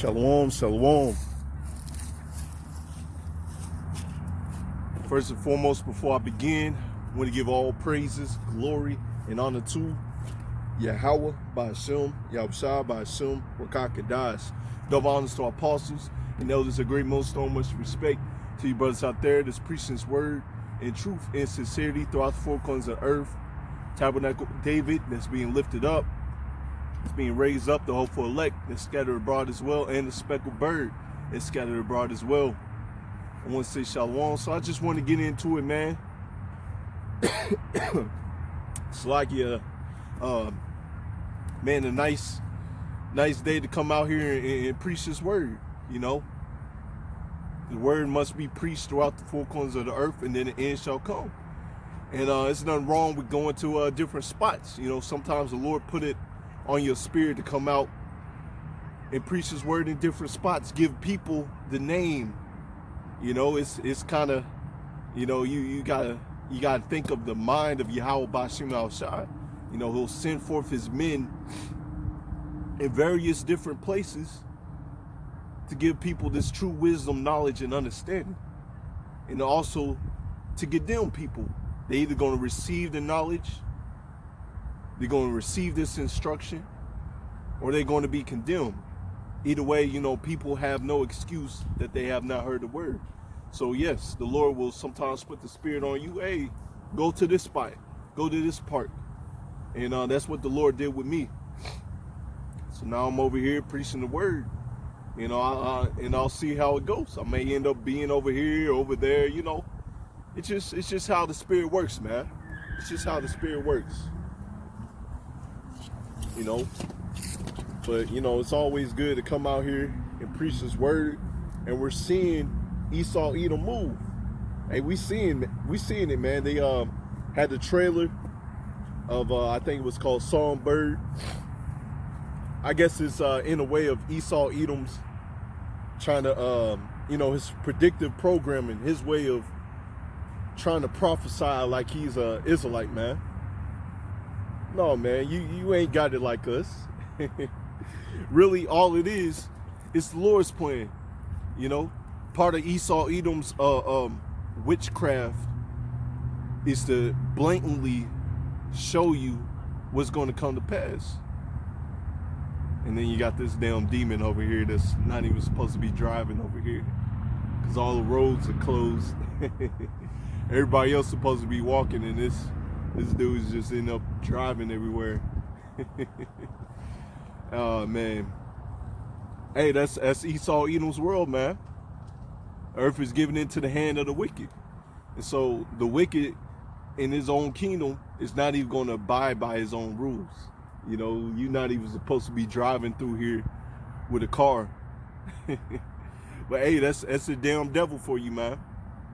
Shalom, shalom. First and foremost, before I begin, I want to give all praises, glory, and honor to Yahweh by Hashem, Yahushua by Hashem, Wakakadash. Double honors to our apostles and elders of great millstone. Much respect to you brothers out there that's preaching His word in truth and sincerity throughout the four corners of earth. Tabernacle David that's being lifted up. It's being raised up, the hopeful elect that's scattered abroad as well, and the speckled bird is scattered abroad as well. I want to say shalom, so I just want to get into it, man. It's like, man, a nice day to come out here and preach this word, you know. The word must be preached throughout the four corners of the earth, and then the end shall come. And there's nothing wrong with going to different spots. You know, sometimes the Lord put it on your spirit to come out and preach His word in different spots, give people the name. You know, it's kind of, you know, you gotta think of the mind of Yahweh Bashim Al-Shai. You know, He'll send forth His men in various different places to give people this true wisdom, knowledge, and understanding, and also to condemn people. They're either going to receive the knowledge, they're going to receive this instruction, or they're going to be condemned. Either way, you know, people have no excuse that they have not heard the word. So yes, the Lord will sometimes put the spirit on you. Hey, go to this spot, go to this park. And that's what the Lord did with me. So now I'm over here preaching the word. You know, and I'll see how it goes. I may end up being over here, over there, you know. It's just how the spirit works, man. It's just how the spirit works. You know, but you know, it's always good to come out here and preach His word, and we're seeing Esau Edom move. Hey, we seeing it, man. They had the trailer of I think it was called Songbird. I guess it's in a way of Esau Edom's trying to you know, his predictive programming, his way of trying to prophesy like he's a Israelite, man. No, man, you ain't got it like us. Really, all it is the Lord's plan. You know, part of Esau Edom's witchcraft is to blatantly show you what's going to come to pass. And then you got this damn demon over here that's not even supposed to be driving over here, because all the roads are closed. Everybody else supposed to be walking, and this dude's just end up driving everywhere. Oh man. Hey, that's Esau Edom's world, man. Earth is given into the hand of the wicked. And so the wicked in his own kingdom is not even going to abide by his own rules. You know, you're not even supposed to be driving through here with a car. But hey, that's the damn devil for you, man.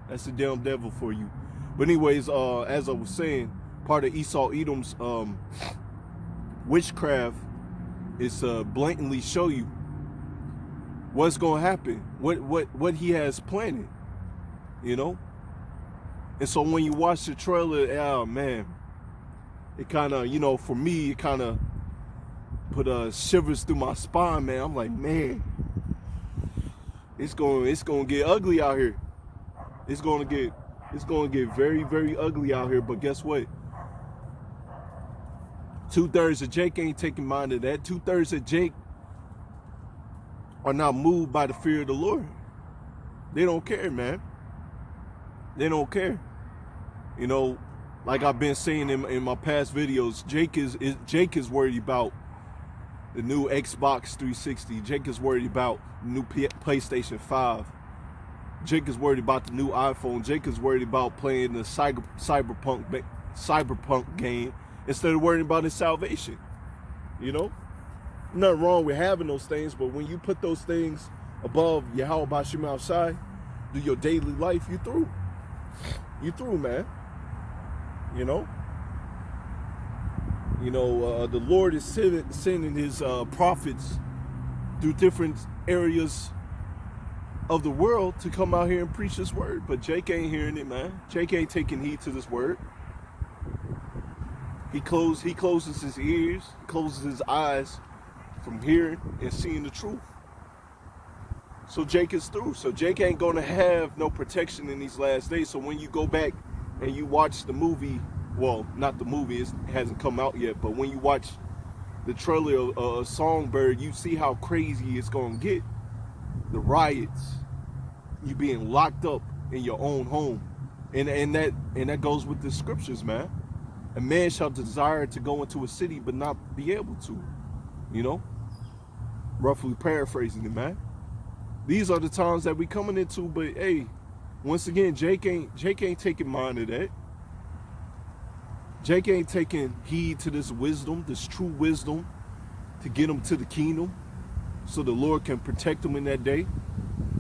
That's the damn devil for you. But anyways, as I was saying, part of Esau Edom's witchcraft is blatantly show you what's gonna happen, what he has planted, you know. And so when you watch the trailer, oh man, it kind of, you know, for me, it kind of put shivers through my spine, man. I'm like, man, it's gonna get ugly out here. It's gonna get very, very ugly out here. But guess what? 2/3 of Jake ain't taking mind of that. 2/3 of Jake are not moved by the fear of the Lord. They don't care, man. They don't care. You know, like I've been saying in my past videos, Jake is worried about the new Xbox 360. Jake is worried about the new PlayStation 5. Jake is worried about the new iPhone. Jake is worried about playing the cyberpunk game instead of worrying about his salvation. You know, nothing wrong with having those things, but when you put those things above Yahweh Bashim Al-Shai, do your daily life, you through. You through, man. You know, the Lord is sending His prophets through different areas of the world to come out here and preach His word. But Jake ain't hearing it, man. Jake ain't taking heed to this word. He closes his ears, closes his eyes from hearing and seeing the truth. So Jake is through. So Jake ain't gonna have no protection in these last days. So when you go back and you watch the movie, well, not the movie, it hasn't come out yet, but when you watch the trailer of Songbird, you see how crazy it's gonna get. The riots, you being locked up in your own home, and that goes with the scriptures, man. A man shall desire to go into a city but not be able to, you know, roughly paraphrasing it, man. These are the times that we coming into, but hey, once again, Jake ain't taking mind of that. Jake ain't taking heed to this wisdom, this true wisdom, to get him to the kingdom, so the Lord can protect him in that day.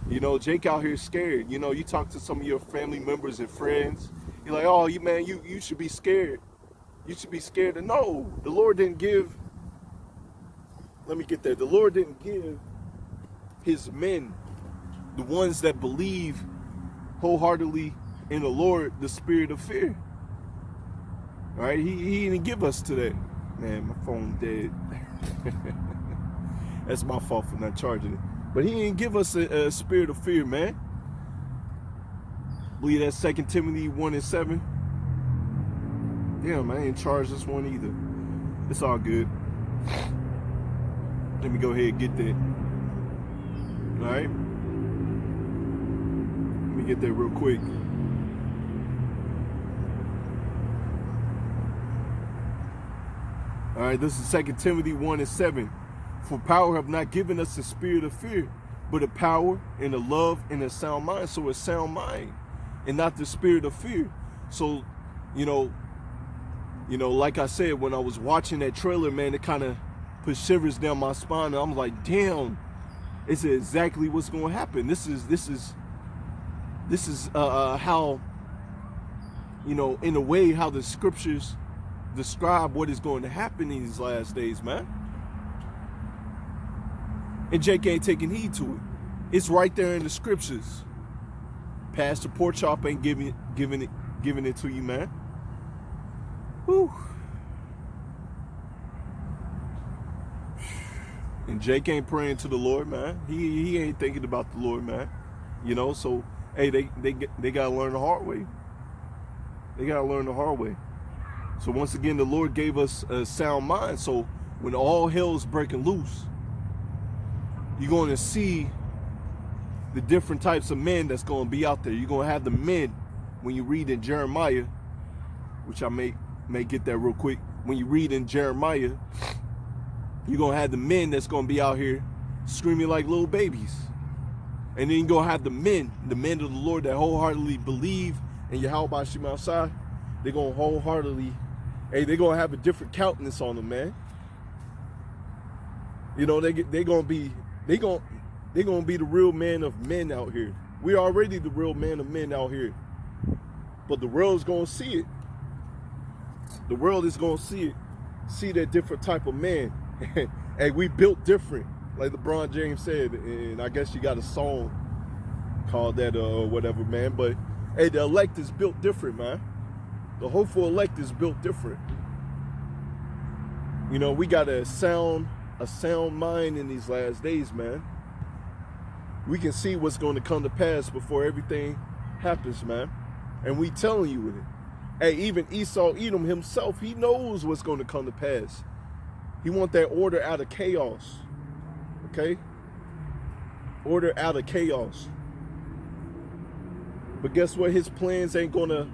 You know, Jake out here scared. You know, you talk to some of your family members and friends, you're like, oh, you should be scared. You should be scared. And no, the Lord didn't give, let me get that. The Lord didn't give his men, the ones that believe wholeheartedly in the Lord, the spirit of fear. All right, he didn't give us to that. Man, my phone dead. That's my fault for not charging it. But he didn't give us a spirit of fear, man. I believe that's 2 Timothy 1:7. Damn, I ain't charged this one either. It's all good. Let me go ahead and get that. All right. Let me get that real quick. All right, this is 2 Timothy 1:7. For power have not given us the spirit of fear, but a power and a love and a sound mind. So a sound mind and not the spirit of fear. So, you know, like I said, when I was watching that trailer, man, it kind of put shivers down my spine. And I'm like, damn, it's exactly what's going to happen. This is how, you know, in a way, how the scriptures describe what is going to happen in these last days, man. And Jake ain't taking heed to it. It's right there in the scriptures. Pastor Porkchop ain't giving it to you, man. Whew. And Jake ain't praying to the Lord, man. He ain't thinking about the Lord, man. You know, so hey, they gotta learn the hard way. They gotta learn the hard way. So once again, the Lord gave us a sound mind. So when all hell's breaking loose, you're going to see the different types of men that's going to be out there. You're going to have the men, when you read in Jeremiah, which I may get that real quick. When you read in Jeremiah, you're going to have the men that's going to be out here screaming like little babies. And then you're going to have the men of the Lord that wholeheartedly believe in Yahweh Shem Shai. They're going to wholeheartedly, hey, they're going to have a different countenance on them, man. You know, they're going to be the real man of men out here. We're already the real man of men out here. But the world's going to see it. The world is going to see that different type of man. Hey, we built different, like LeBron James said. And I guess you got a song called that or whatever, man. But hey, the elect is built different, man. The hopeful elect is built different. You know, we got a sound mind in these last days, man. We can see what's going to come to pass before everything happens, man. And we telling you with it. Hey, even Esau Edom himself, he knows what's going to come to pass. He want that order out of chaos. Okay? Order out of chaos. But guess what? His plans ain't going to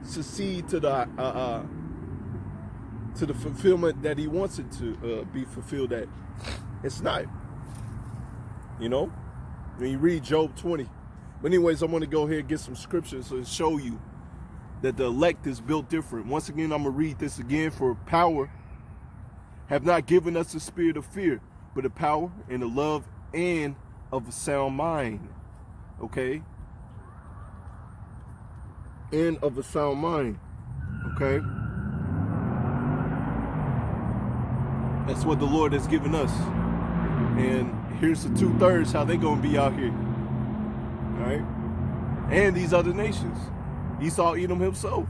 succeed to the fulfillment that he wants it to be fulfilled at. It's not. You know? When you read Job 20. But anyways, I'm going to go ahead and get some scriptures to show you that the elect is built different. Once again, I'm going to read this again. For power have not given us the spirit of fear, but a power and a love and of a sound mind. Okay? And of a sound mind. Okay? That's what the Lord has given us. And here's the 2/3 how they gonna be out here. Alright? And these other nations. Esau Edom himself.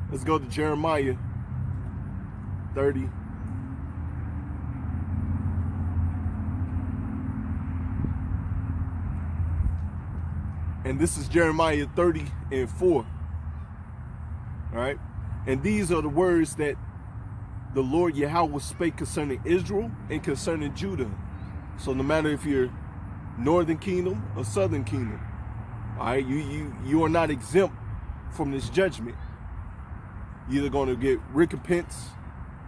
Let's go to Jeremiah 30. And this is Jeremiah 30:4. All right. And these are the words that the Lord Yahweh spake concerning Israel and concerning Judah. So no matter if you're northern kingdom or southern kingdom, all right, you are not exempt from this judgment. You're either going to get recompense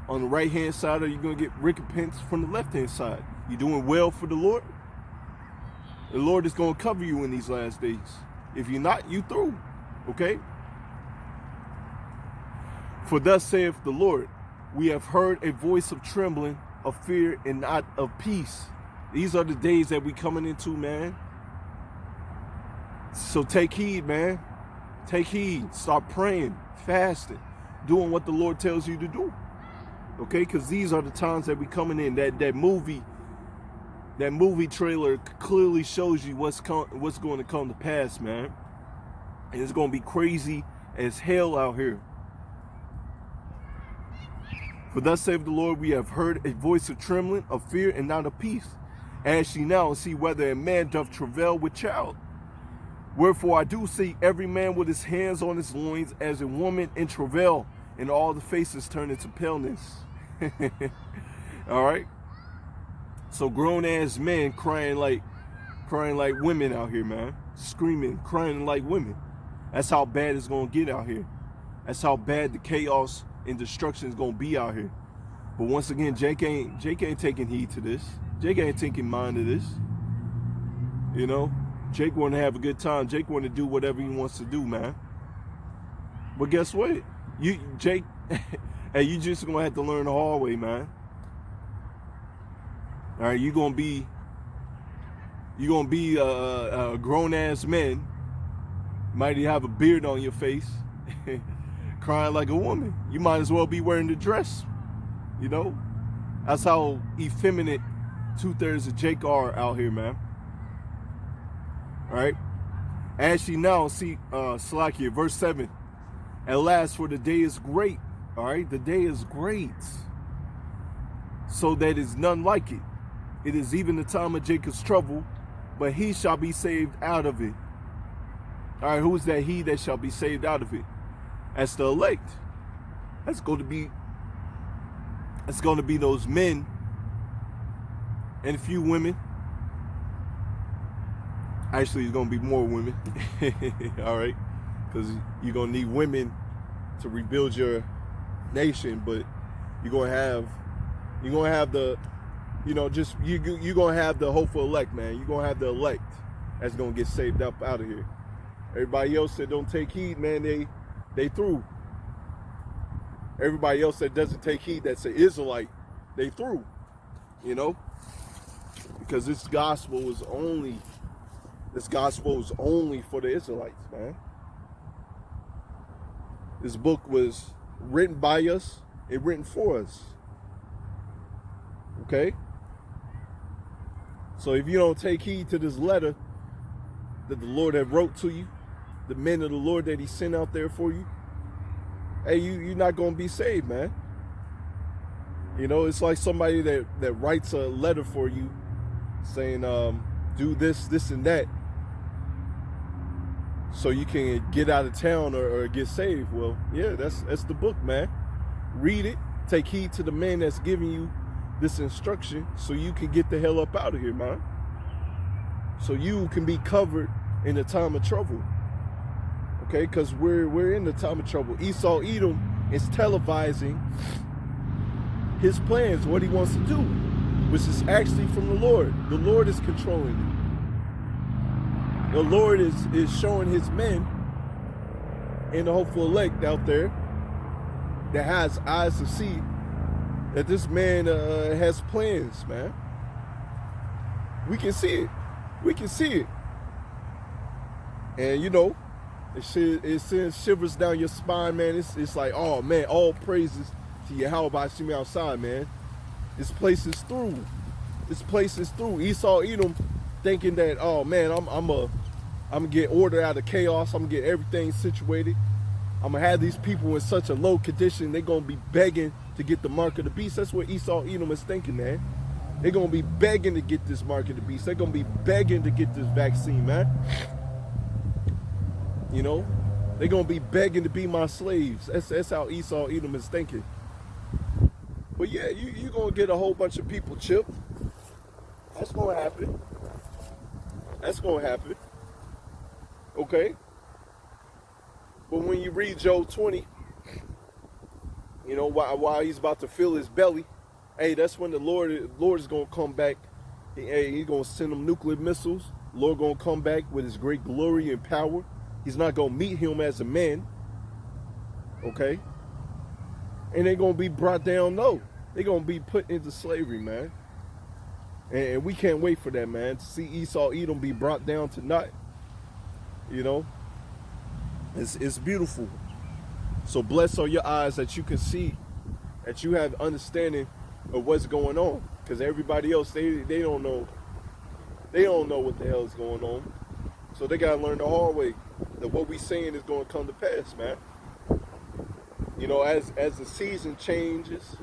on the right hand side, or you're going to get recompense from the left hand side. You're doing well for the Lord is going to cover you in these last days. If you're not, you through. Okay? For thus saith the Lord, we have heard a voice of trembling, of fear, and not of peace. These are the days that we coming into, man. So take heed, man. Take heed. Start praying, fasting, doing what the Lord tells you to do. Okay? Because these are the times that we coming in. That movie trailer clearly shows you what's going to come to pass, man. And it's going to be crazy as hell out here. For thus saith the Lord, we have heard a voice of trembling, of fear, and not of peace. Ask ye now and see whether a man doth travail with child. Wherefore I do see every man with his hands on his loins as a woman in travail, and all the faces turn into paleness. All right. So grown ass men crying like women out here, man. Screaming, crying like women. That's how bad it's gonna get out here. That's how bad the chaos and destruction is gonna be out here. But once again, Jake ain't taking heed to this. Jake ain't taking mind of this. You know, Jake want to have a good time. Jake want to do whatever he wants to do, man. But guess what? Jake, hey, you just gonna have to learn the hard way, man. All right, you're gonna be a grown ass man. Might even have a beard on your face. Crying like a woman. You might as well be wearing the dress. You know? That's how effeminate 2/3 of Jake are out here, man. Alright? As ye now see Salakia, verse 7. At last, for the day is great. Alright? The day is great. So that is none like it. It is even the time of Jacob's trouble, but he shall be saved out of it. Alright, who is that he that shall be saved out of it? As the elect. That's going to be those men and a few women. Actually, it's going to be more women. All right, because you're going to need women to rebuild your nation, but you're going to have the, you know, just you're going to have the hopeful elect, man. You're going to have the elect that's going to get saved up out of here. Everybody else that don't take heed, man, they through. Everybody else that doesn't take heed, that's an Israelite, they through. You know? Because this gospel is only for the Israelites, man. This book was written by us and written for us. Okay? So if you don't take heed to this letter that the Lord have wrote to you, the men of the Lord that he sent out there for you, hey, you're not going to be saved, man. You know, it's like somebody that writes a letter for you saying, do this and that so you can get out of town or get saved. Well, yeah, that's the book, man. Read it. Take heed to the man that's giving you this instruction so you can get the hell up out of here, man. So you can be covered in the time of trouble. Okay, because we're in the time of trouble. Esau Edom is televising his plans, what he wants to do, which is actually from the Lord. The Lord is controlling it. The Lord is showing his men and the hopeful elect out there that has eyes to see that this man has plans, man. We can see it. We can see it. And you know, it sends shivers down your spine, man. It's like, oh man, all praises to Yahweh Bashim outside, man. This place is through. This place is through. Esau Edom thinking that, oh man, I'm gonna get order out of chaos. I'm gonna get everything situated. I'm gonna have these people in such a low condition. They're gonna be begging to get the mark of the beast. That's what Esau Edom is thinking, man. They're gonna be begging to get this mark of the beast. They're gonna be begging to get this vaccine, man. You know, they're going to be begging to be my slaves. That's how Esau Edom is thinking. But yeah, you're going to get a whole bunch of people chipped. That's going to happen. That's going to happen. Okay? But when you read Job 20, you know, while he's about to fill his belly, hey, that's when the Lord is going to come back. Hey, he's going to send them nuclear missiles. The Lord going to come back with his great glory and power. He's not going to meet him as a man. Okay? And they're going to be brought down low. They're going to be put into slavery, man. And we can't wait for that, man. To see Esau Edom be brought down to naught. You know? It's beautiful. So blessed are your eyes that you can see, that you have understanding of what's going on. Because everybody else, they don't know. They don't know what the hell is going on. So they got to learn the hard way that what we saying is going to come to pass, man. You know, as the season changes,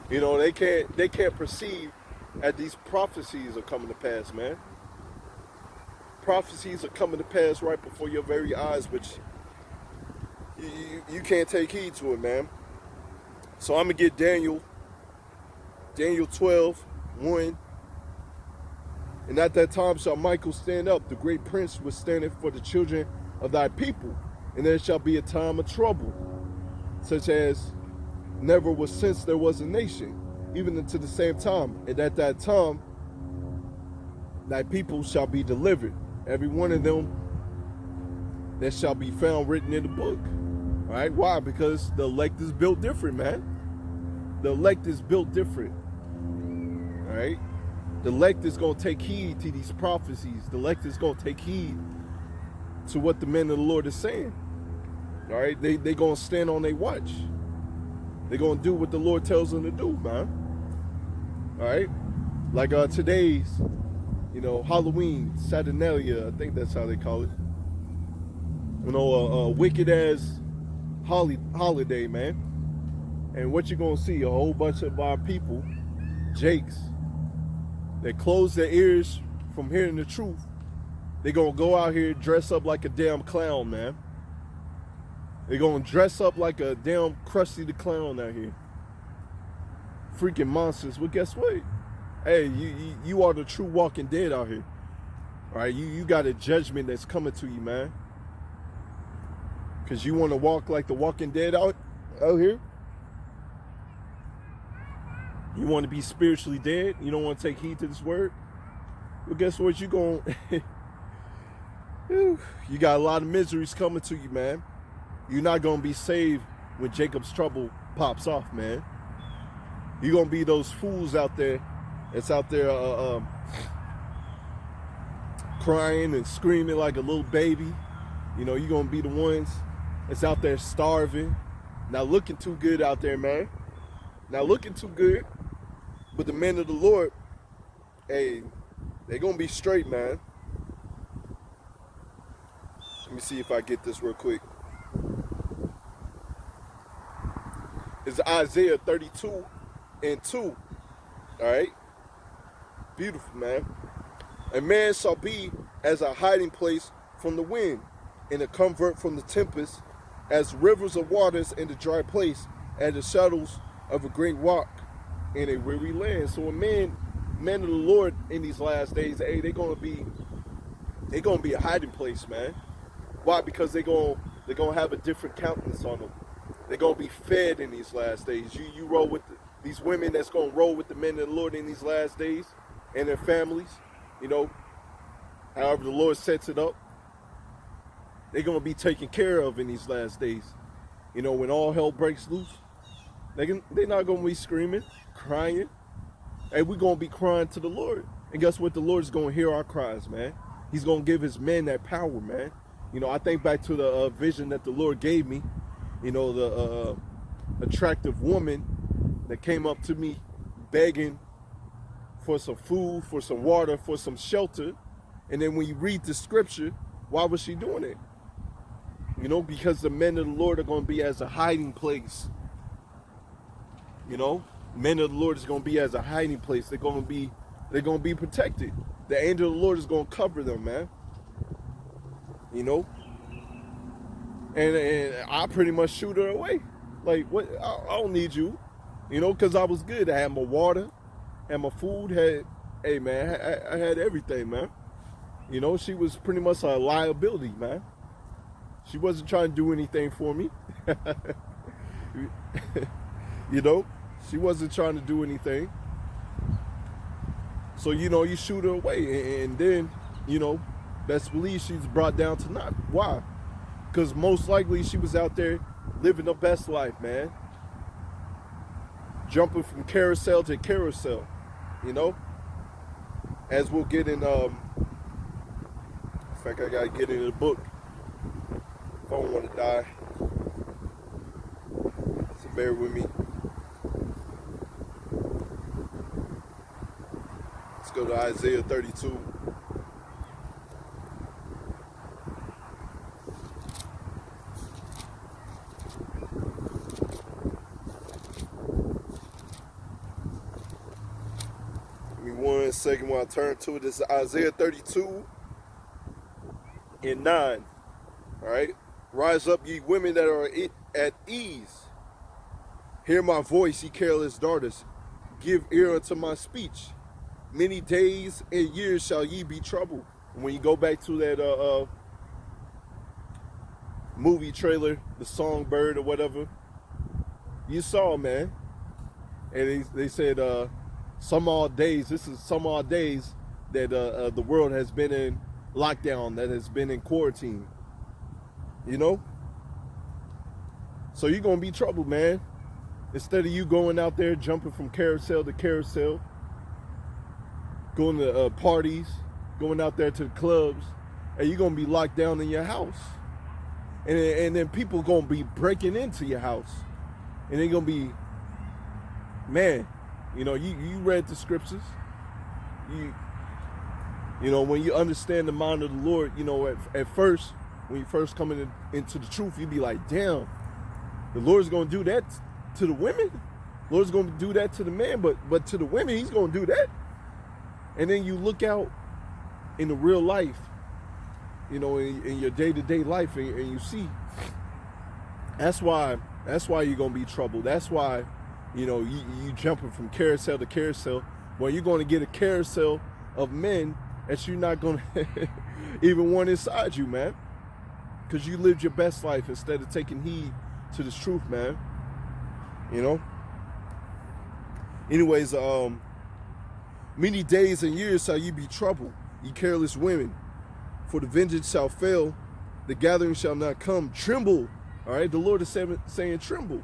you know, they can't perceive that these prophecies are coming to pass, man. Prophecies are coming to pass right before your very eyes, which you can't take heed to it, man. So I'm going to get Daniel 12:1. And at that time shall Michael stand up, the great prince was standing for the children of thy people. And there shall be a time of trouble, such as never was since there was a nation, even unto the same time. And at that time, thy people shall be delivered, every one of them that shall be found written in the book. All right, why? Because the elect is built different, man. The elect is built different. All right, the elect is going to take heed to these prophecies. The elect is going to take heed to what the men of the Lord is saying. All right, they going to stand on their watch. They're going to do what the Lord tells them to do, man. All right, like today's, you know, Halloween, Saturnalia, I think that's how they call it. You know, a wicked ass holiday, man. And what you're going to see, a whole bunch of our people, Jakes, that close their ears from hearing the truth. They're going to go out here dress up like a damn clown, man. They're going to dress up like a damn Krusty the Clown out here. Freaking monsters. Well, guess what? Hey, you are the true Walking Dead out here. All right, you got a judgment that's coming to you, man. Because you want to walk like the Walking Dead out here. You want to be spiritually dead. You don't want to take heed to this word. Well, guess what? You got a lot of miseries coming to you, man. You're not going to be saved when Jacob's trouble pops off, man. You're going to be those fools out there that's out there crying and screaming like a little baby. You know, you're going to be the ones that's out there starving. Not looking too good out there, man. Not looking too good. But the men of the Lord, hey, they're going to be straight, man. Let me see if I get this real quick. It's Isaiah 32:2. All right? Beautiful, man. A man shall be as a hiding place from the wind, and a comfort from the tempest, as rivers of waters in the dry place, and the shadows of a great rock in a weary land. So a man of the Lord in these last days, hey, they're gonna be a hiding place, man. Why? Because they're gonna have a different countenance on them. They're gonna be fed in these last days. You roll with these women that's gonna roll with the men of the Lord in these last days and their families. You know, however the Lord sets it up, they're gonna be taken care of in these last days. You know, when all hell breaks loose, they're not gonna be screaming, crying. Hey, we're gonna be crying to the Lord. And guess what? The Lord's gonna hear our cries, man. He's gonna give his men that power, man. You know, I think back to the vision that the Lord gave me. You know, the attractive woman that came up to me begging for some food, for some water, for some shelter. And then when you read the scripture, why was she doing it? You know, because the men of the Lord are going to be as a hiding place. You know, men of the Lord is going to be as a hiding place. They're going to be protected. The angel of the Lord is going to cover them, man. you know. And I pretty much shoot her away. Like, what? I don't need you, you know, because I was good. I had my water, had my food, hey, man, I had everything, man. You know, she was pretty much a liability, man. She wasn't trying to do anything for me. You know, she wasn't trying to do anything. So, you know, you shoot her away. And then, you know, best believe she's brought down to naught. Why? Because most likely she was out there living her best life, man. Jumping from carousel to carousel, you know? As we'll get in, in fact, I gotta get in the book. Phone wanna die. So bear with me. Let's go to Isaiah 32. Give me 1 second while I turn to it. This is Isaiah 32 and 9. All right. Rise up, ye women that are at ease. Hear my voice, ye careless daughters. Give ear unto my speech. Many days and years shall ye be troubled. When you go back to that movie trailer, The Songbird or whatever, you saw, man. And they said some odd days, this is some odd days that the world has been in lockdown, that has been in quarantine. You know? So you're going to be troubled, man. Instead of you going out there jumping from carousel to carousel, going to parties, going out there to the clubs, and you're going to be locked down in your house. And then people going to be breaking into your house. And they're going to be, man, you know, you read the scriptures. You know, when you understand the mind of the Lord, you know, at first, when you first come into the truth, you be like, damn, the Lord's going to do that to the women. The Lord's going to do that to the man, but to the women, he's going to do that. And then you look out in the real life, you know, in your day-to-day life, and you see, that's why you're going to be troubled. That's why, you know, you jumping from carousel to carousel. Well, you're going to get a carousel of men that you're not going to even want inside you, man. Because you lived your best life instead of taking heed to this truth, man. You know? Anyways, many days and years shall you be troubled, ye careless women. For the vengeance shall fail, the gathering shall not come. Tremble. All right? The Lord is saying tremble.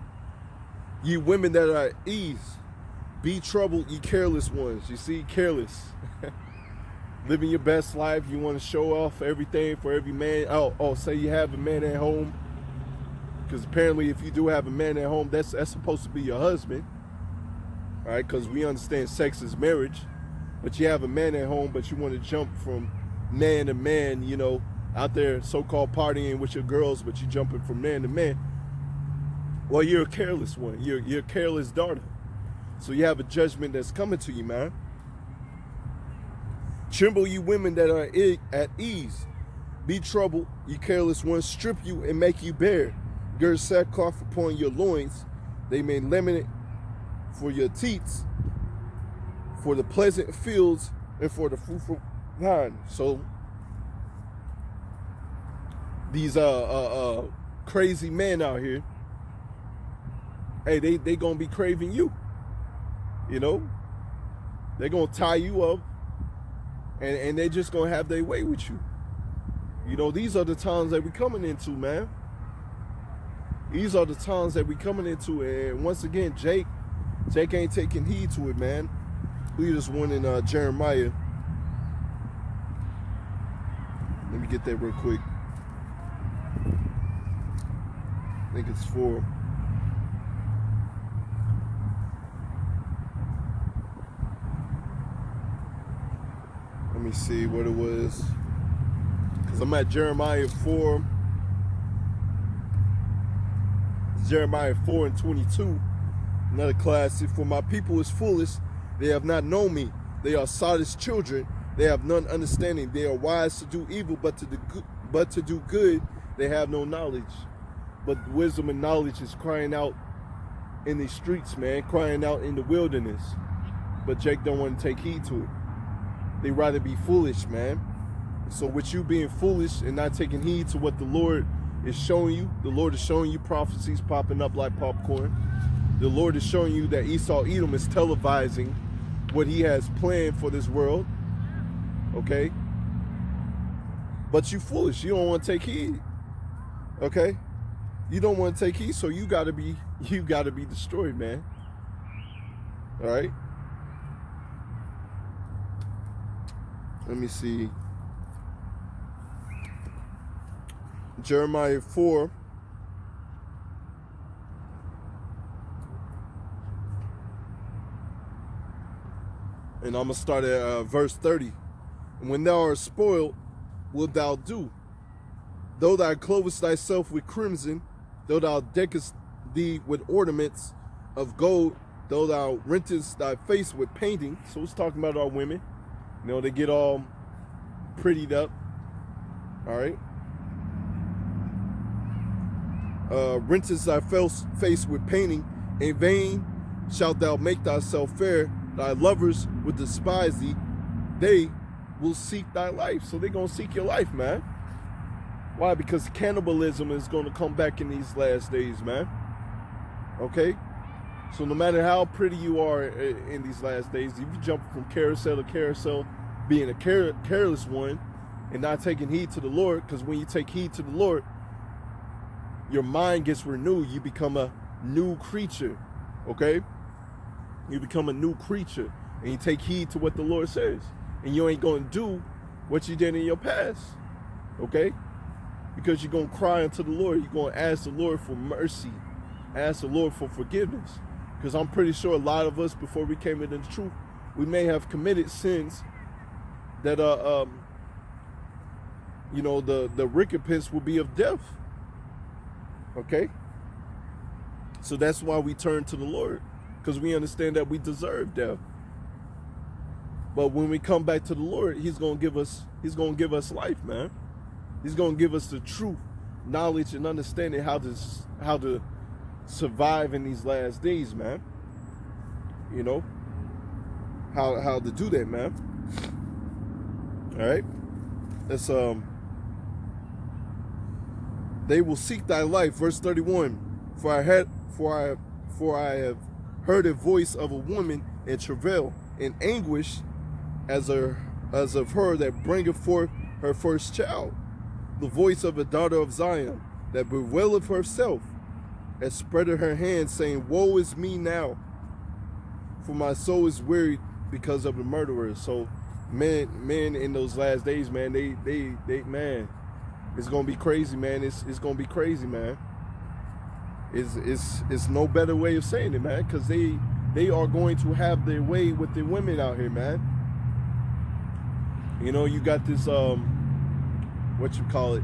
Ye women that are at ease, be troubled, ye careless ones. You see, careless. Living your best life. You want to show off everything for every man. Oh, say you have a man at home. Because apparently if you do have a man at home, that's supposed to be your husband. All right, because we understand sex is marriage. But you have a man at home, but you want to jump from man to man, you know, out there so-called partying with your girls, but you jumping from man to man. Well, you're a careless one. You're a careless daughter. So you have a judgment that's coming to you, man. Tremble, you women that are at ease. Be troubled, you careless ones. Strip you and make you bare. Gird sackcloth upon your loins. They may lament for your teats, for the pleasant fields, and for the fruitful vine. So these crazy men out here, hey, they gonna be craving you. You know, they're gonna tie you up, and they just gonna have their way with you. You know, these are the times that we coming into, man. These are the times that we coming into, and once again, Jake ain't taking heed to it, man. We just went in Jeremiah. Let me get that real quick. I think it's 4. Let me see what it was. Because I'm at Jeremiah 4. It's Jeremiah 4 and 22. Another classic. For my people is foolish. They have not known me. They are sottish children. They have none understanding. They are wise to do evil, but to but to do good, they have no knowledge. But wisdom and knowledge is crying out in the streets, man, crying out in the wilderness. But Jake don't want to take heed to it. They rather be foolish, man. So with you being foolish and not taking heed to what the Lord is showing you, the Lord is showing you prophecies popping up like popcorn. The Lord is showing you that Esau Edom is televising what he has planned for this world. Okay? But you foolish. You don't want to take heed. Okay? You don't want to take heed, so you gotta be destroyed, man. All right? Let me see. Jeremiah 4. And I'm going to start at verse 30. When thou art spoiled, wilt thou do? Though thou clothest thyself with crimson, though thou deckest thee with ornaments of gold, though thou rentest thy face with painting. So it's talking about our women. You know, they get all prettied up. All right. Rentest thy face with painting. In vain shalt thou make thyself fair. Thy lovers will despise thee. They will seek thy life. So they're going to seek your life, man. Why? Because cannibalism is going to come back in these last days, man. Okay? So no matter how pretty you are in these last days, if you jump from carousel to carousel, being a careless one and not taking heed to the Lord, because when you take heed to the Lord, your mind gets renewed. You become a new creature, okay? You become a new creature, and you take heed to what the Lord says. And you ain't going to do what you did in your past, okay? Because you're going to cry unto the Lord. You're going to ask the Lord for mercy. Ask the Lord for forgiveness. Because I'm pretty sure a lot of us, before we came into the truth, we may have committed sins that, you know, the recompense will be of death. Okay? So that's why we turn to the Lord. Because we understand that we deserve death. But when we come back to the Lord, He's going to give us life, man. He's going to give us the truth, knowledge, and understanding how to survive in these last days, man. You know, how to do that, man. All right. That's they will seek thy life, verse 31. For I have heard a voice of a woman in travail, in anguish, as of her that bringeth forth her first child. The voice of a daughter of Zion, that bewaileth herself, and spreadeth her hands, saying, Woe is me now, for my soul is wearied because of the murderers. So men in those last days, man, they man, it's gonna be crazy, man. It's gonna be crazy, man. It's no better way of saying it, man, because they are going to have their way with the women out here, man. You know, you got this what you call it,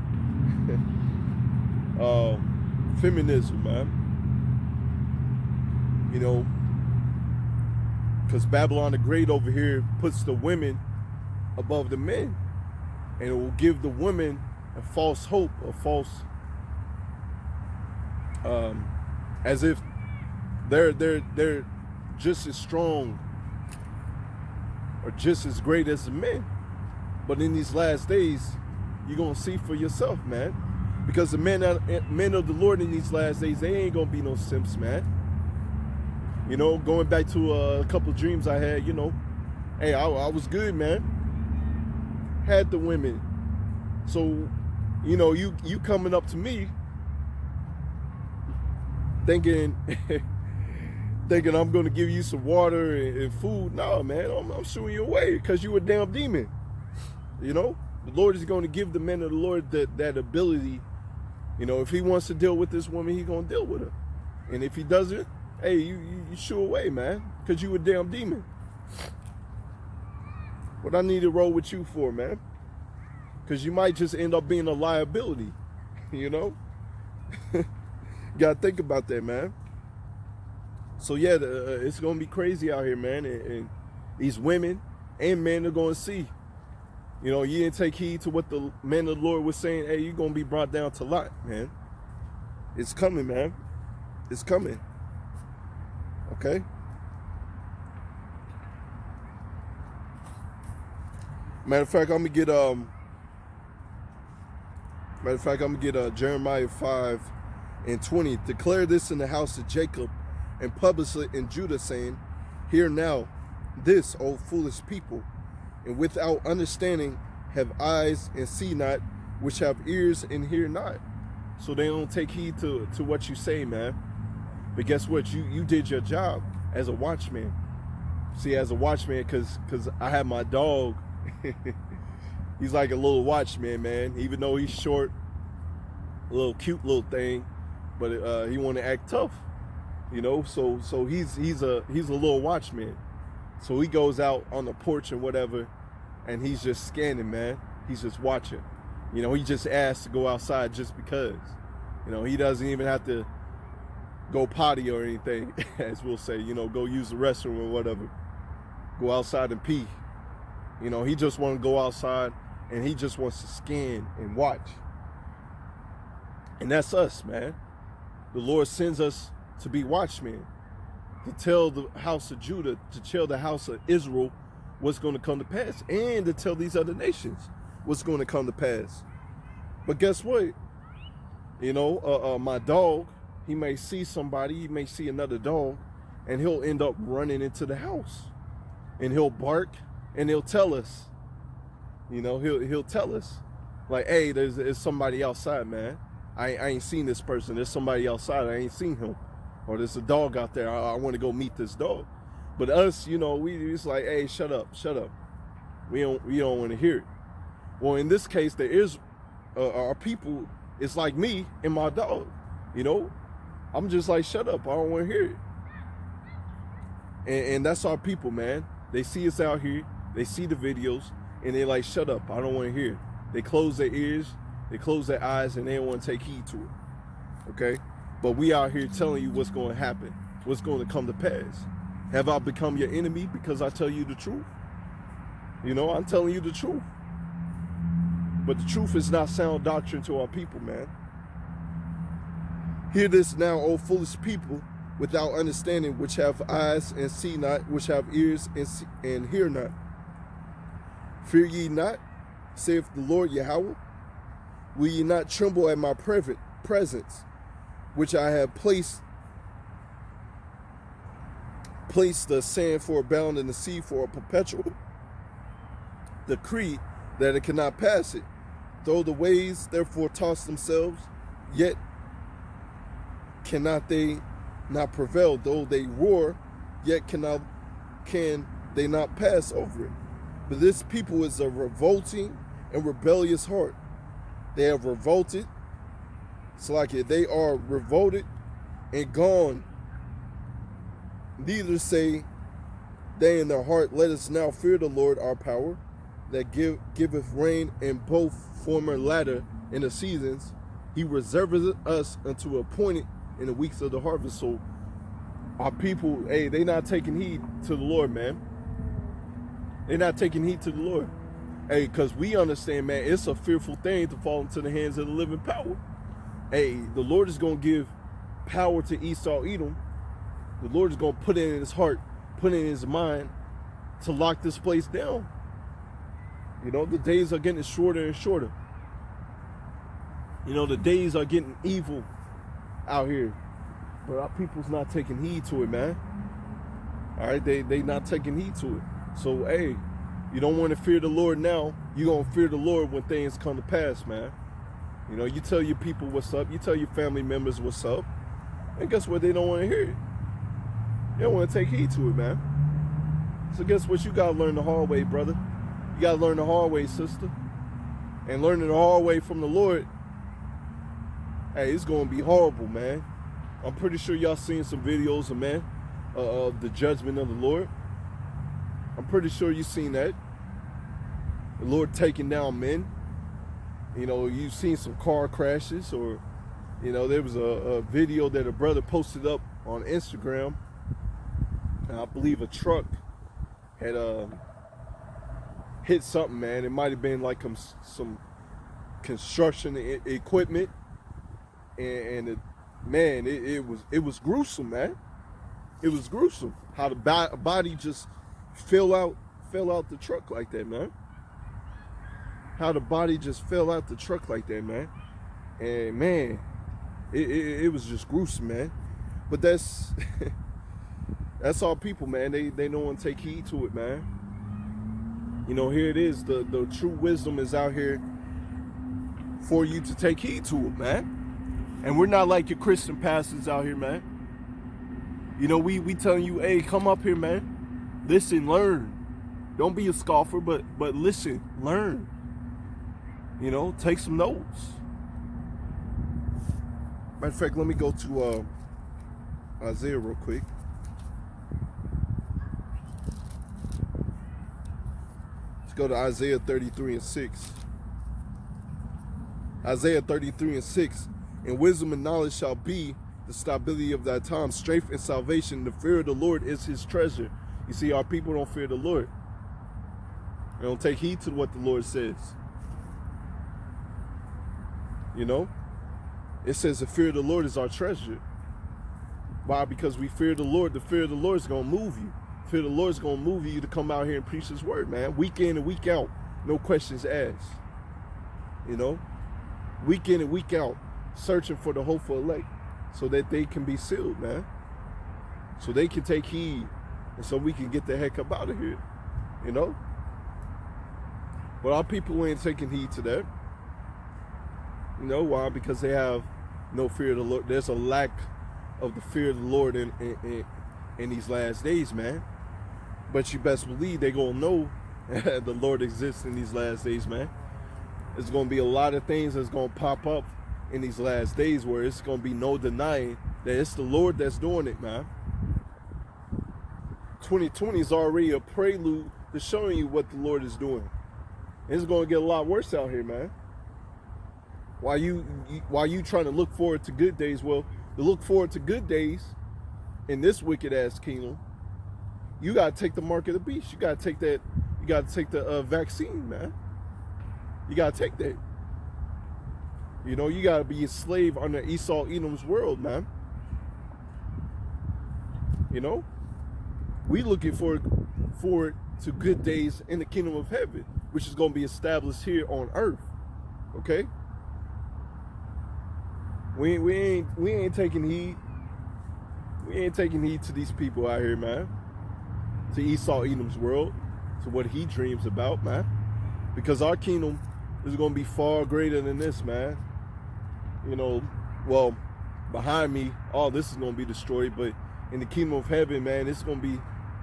feminism, man. You know, because Babylon the Great over here puts the women above the men, and it will give the women a false hope, a false, as if they're just as strong or just as great as the men. But in these last days, you're gonna see for yourself, man. Because the men of the Lord in these last days, they ain't gonna be no simps, man. You know, going back to a couple of dreams I had, you know, hey, I was good, man. Had the women. So, you know, you coming up to me thinking I'm gonna give you some water and food. No, man, I'm shooing you away because you a damn demon. You know, the Lord is going to give the men of the Lord that ability. You know, if He wants to deal with this woman, He's going to deal with her. And if He doesn't, hey, you shoo away, man, because you a damn demon. What I need to roll with you for, man? Because you might just end up being a liability, you know? Got to think about that, man. So, yeah, it's going to be crazy out here, man. And these women and men are going to see. You know, you didn't take heed to what the man of the Lord was saying. Hey, you're going to be brought down to lot, man. It's coming, man. It's coming. Okay? Matter of fact, I'm gonna get Jeremiah 5:20. Declare this in the house of Jacob and publish it in Judah, saying, hear now this, O foolish people, and without understanding have eyes and see not, which have ears and hear not. So they don't take heed to what you say, man. But guess what? You did your job as a watchman. See, as a watchman, because I have my dog. He's like a little watchman, man. Even though he's short, a little cute little thing, but he want to act tough, you know. So he's a little watchman. So he goes out on the porch and whatever, and he's just scanning, man. He's just watching. You know, he just asked to go outside just because. You know, he doesn't even have to go potty or anything, as we'll say. You know, go use the restroom or whatever. Go outside and pee. You know, he just wants to go outside and he just wants to scan and watch. And that's us, man. The Lord sends us to be watchmen, to tell the house of Judah, to tell the house of Israel what's going to come to pass, and to tell these other nations what's going to come to pass. But guess what? You know, my dog, he may see somebody, he may see another dog, and he'll end up running into the house. And he'll bark, and he'll tell us. You know, he'll tell us, like, hey, there's somebody outside, man. I ain't seen this person. There's somebody outside. I ain't seen him. Or there's a dog out there. I want to go meet this dog. But us, you know, we just like, hey, shut up. We don't want to hear it. Well, in this case, there is our people. It's like me and my dog. You know, I'm just like, shut up. I don't want to hear it. And that's our people, man. They see us out here. They see the videos, and they're like, shut up. I don't want to hear it. They close their ears. They close their eyes, and they don't want to take heed to it. Okay? But we out here telling you what's going to happen, what's going to come to pass. Have I become your enemy because I tell you the truth? You know, I'm telling you the truth. But the truth is not sound doctrine to our people, man. Hear this now, O foolish people, without understanding, which have eyes and see not, which have ears and hear not. Fear ye not, saith the Lord Yahweh. Will ye not tremble at my presence, which I have placed the sand for a bound and the sea for a perpetual decree, that it cannot pass it? Though the waves therefore toss themselves, yet cannot they not prevail. Though they roar, yet can they not pass over it. But this people is a revolting and rebellious heart. They have revolted. It's like it. They are revolted and gone. Neither say they in their heart, let us now fear the Lord our power, that giveth rain in both former and latter in the seasons. He reserveth us unto appointed in the weeks of the harvest. So our people, hey, they not taking heed to the Lord, man. They're not taking heed to the Lord. Hey, because we understand, man, it's a fearful thing to fall into the hands of the living power. Hey, the Lord is going to give power to Esau Edom. The Lord is going to put it in his heart, put it in his mind to lock this place down. You know, the days are getting shorter and shorter. You know, the days are getting evil out here. But our people's not taking heed to it, man. All right, they not taking heed to it. So, hey, you don't want to fear the Lord now. You're going to fear the Lord when things come to pass, man. You know, you tell your people what's up. You tell your family members what's up. And guess what? They don't want to hear it. They don't want to take heed to it, man. So guess what? You got to learn the hard way, brother. You got to learn the hard way, sister. And learning the hard way from the Lord, hey, it's going to be horrible, man. I'm pretty sure y'all seen some videos of, man, of the judgment of the Lord. I'm pretty sure you've seen that. The Lord taking down men. You know, you've seen some car crashes, or, you know, there was a video that a brother posted up on Instagram. And I believe a truck had hit something, man. It might have been like some construction equipment, and it was gruesome, man. It was gruesome how the body just fell out the truck like that, man. How the body just fell out the truck like that, man. And man, it was just gruesome, man. But that's that's all people, man. They don't want to take heed to it, man. You know, here it is. The true wisdom is out here for you to take heed to it, man. And we're not like your Christian pastors out here, man. You know, we telling you, hey, come up here, man. Listen, learn. Don't be a scoffer, but listen, learn. You know, take some notes. Matter of fact, let me go to Isaiah real quick. Let's go to Isaiah 33:6. Isaiah 33:6. And wisdom and knowledge shall be the stability of that time. Strength and salvation. The fear of the Lord is his treasure. You see, our people don't fear the Lord. They don't take heed to what the Lord says. You know? It says the fear of the Lord is our treasure. Why? Because we fear the Lord. The fear of the Lord is going to move you. The fear of the Lord is going to move you to come out here and preach his word, man. Week in and week out. No questions asked. You know? Week in and week out. Searching for the hopeful elect. So that they can be sealed, man. So they can take heed. And so we can get the heck up out of here. You know? But our people ain't taking heed to that. You know why? Because they have no fear of the Lord. There's a lack of the fear of the Lord in these last days, man. But you best believe they're going to know the Lord exists in these last days, man. There's going to be a lot of things that's going to pop up in these last days where it's going to be no denying that it's the Lord that's doing it, man. 2020 is already a prelude to showing you what the Lord is doing. It's going to get a lot worse out here, man. While you trying to look forward to good days, well, to look forward to good days in this wicked ass kingdom, you gotta take the mark of the beast. You gotta take that. You gotta take the vaccine, man. You gotta take that. You know, you gotta be a slave under Esau Edom's world, man. You know, we looking forward to good days in the kingdom of heaven, which is gonna be established here on earth. Okay. We ain't taking heed. We ain't taking heed to these people out here, man. To Esau Edom's world, to what he dreams about, man. Because our kingdom is going to be far greater than this, man. You know, well, behind me, all this is going to be destroyed, but in the kingdom of heaven, man, it's going to be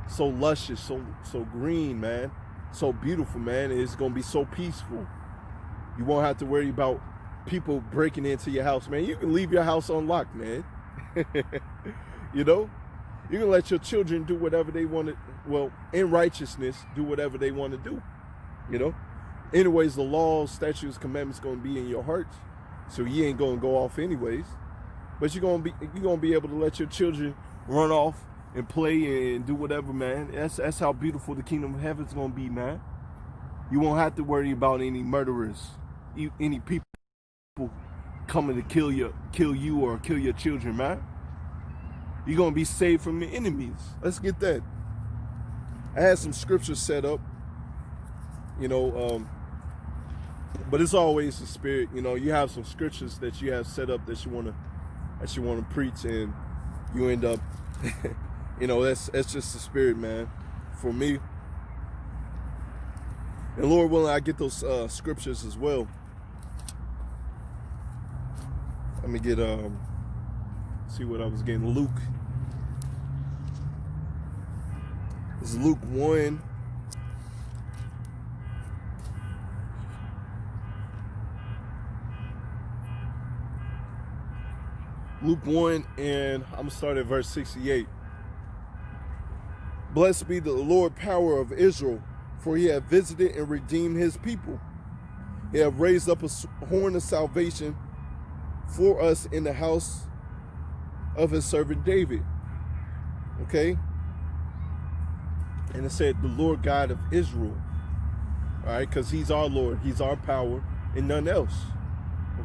so luscious, so green, man. So beautiful, man. It's going to be so peaceful. You won't have to worry about people breaking into your house, man. You can leave your house unlocked, man. You know, you can let your children do whatever they want to, well, in righteousness, do whatever they want to do. You know, anyways, the laws, statutes, commandments going to be in your hearts, so you ain't going to go off anyways. But you're gonna be able to let your children run off and play and do whatever, man. That's how beautiful the kingdom of heaven's going to be, man. You won't have to worry about any murderers, any people coming to kill you or kill your children, man. You're going to be saved from your enemies. Let's get that. I had some scriptures set up, you know, but it's always the spirit. You know, you have some scriptures that you have set up that you want to preach, and you end up, you know, that's just the spirit, man, for me. And Lord willing, I get those scriptures as well. Let me get see what I was getting. Luke. This is Luke 1. Luke 1, and I'm going to start at verse 68. Blessed be the Lord, power of Israel, for he hath visited and redeemed his people. He hath raised up a horn of salvation for us in the house of his servant David. Okay? And it said, the Lord God of Israel. all right? Because he's our Lord, he's our power, and none else.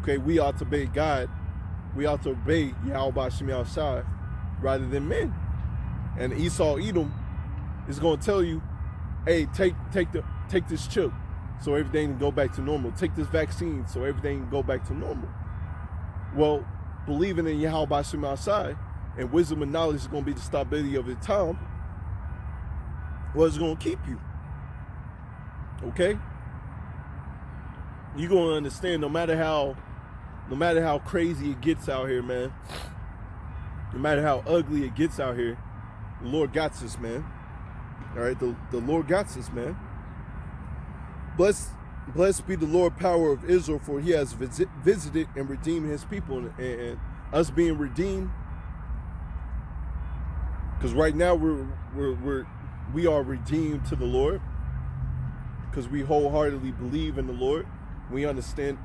Okay, we ought to obey God. We ought to obey Yahweh Bashim Yahushai rather than men. And Esau Edom is going to tell you, hey, take this chip so everything can go back to normal. Take this vaccine so everything can go back to normal. Well, believing in Yahweh Bashim Yahushai and wisdom and knowledge is going to be the stability of the time. What's going to keep you? Okay? You're going to understand no matter how crazy it gets out here, man, no matter how ugly it gets out here, the Lord got us, man. All right, the Lord got us, man. Blessed be the Lord power of Israel, for he has visited and redeemed his people, and us being redeemed. Because right now we are redeemed to the Lord, because we wholeheartedly believe in the Lord. We understand,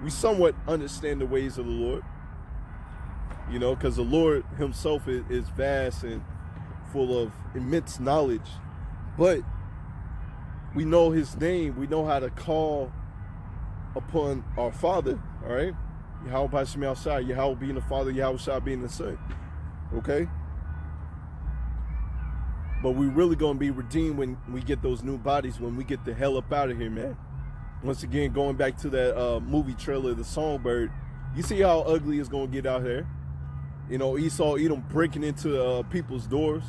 we somewhat understand the ways of the Lord, you know, because the Lord himself is vast and full of immense knowledge. But we know his name. We know how to call upon our Father, all right? Yahweh Bashim Yahushai, Yahweh being the Father, Yahushua being the Son, okay? But we really going to be redeemed when we get those new bodies, when we get the hell up out of here, man. Once again, going back to that movie trailer, The Songbird, you see how ugly it's going to get out here. You know, Esau Edom breaking into people's doors.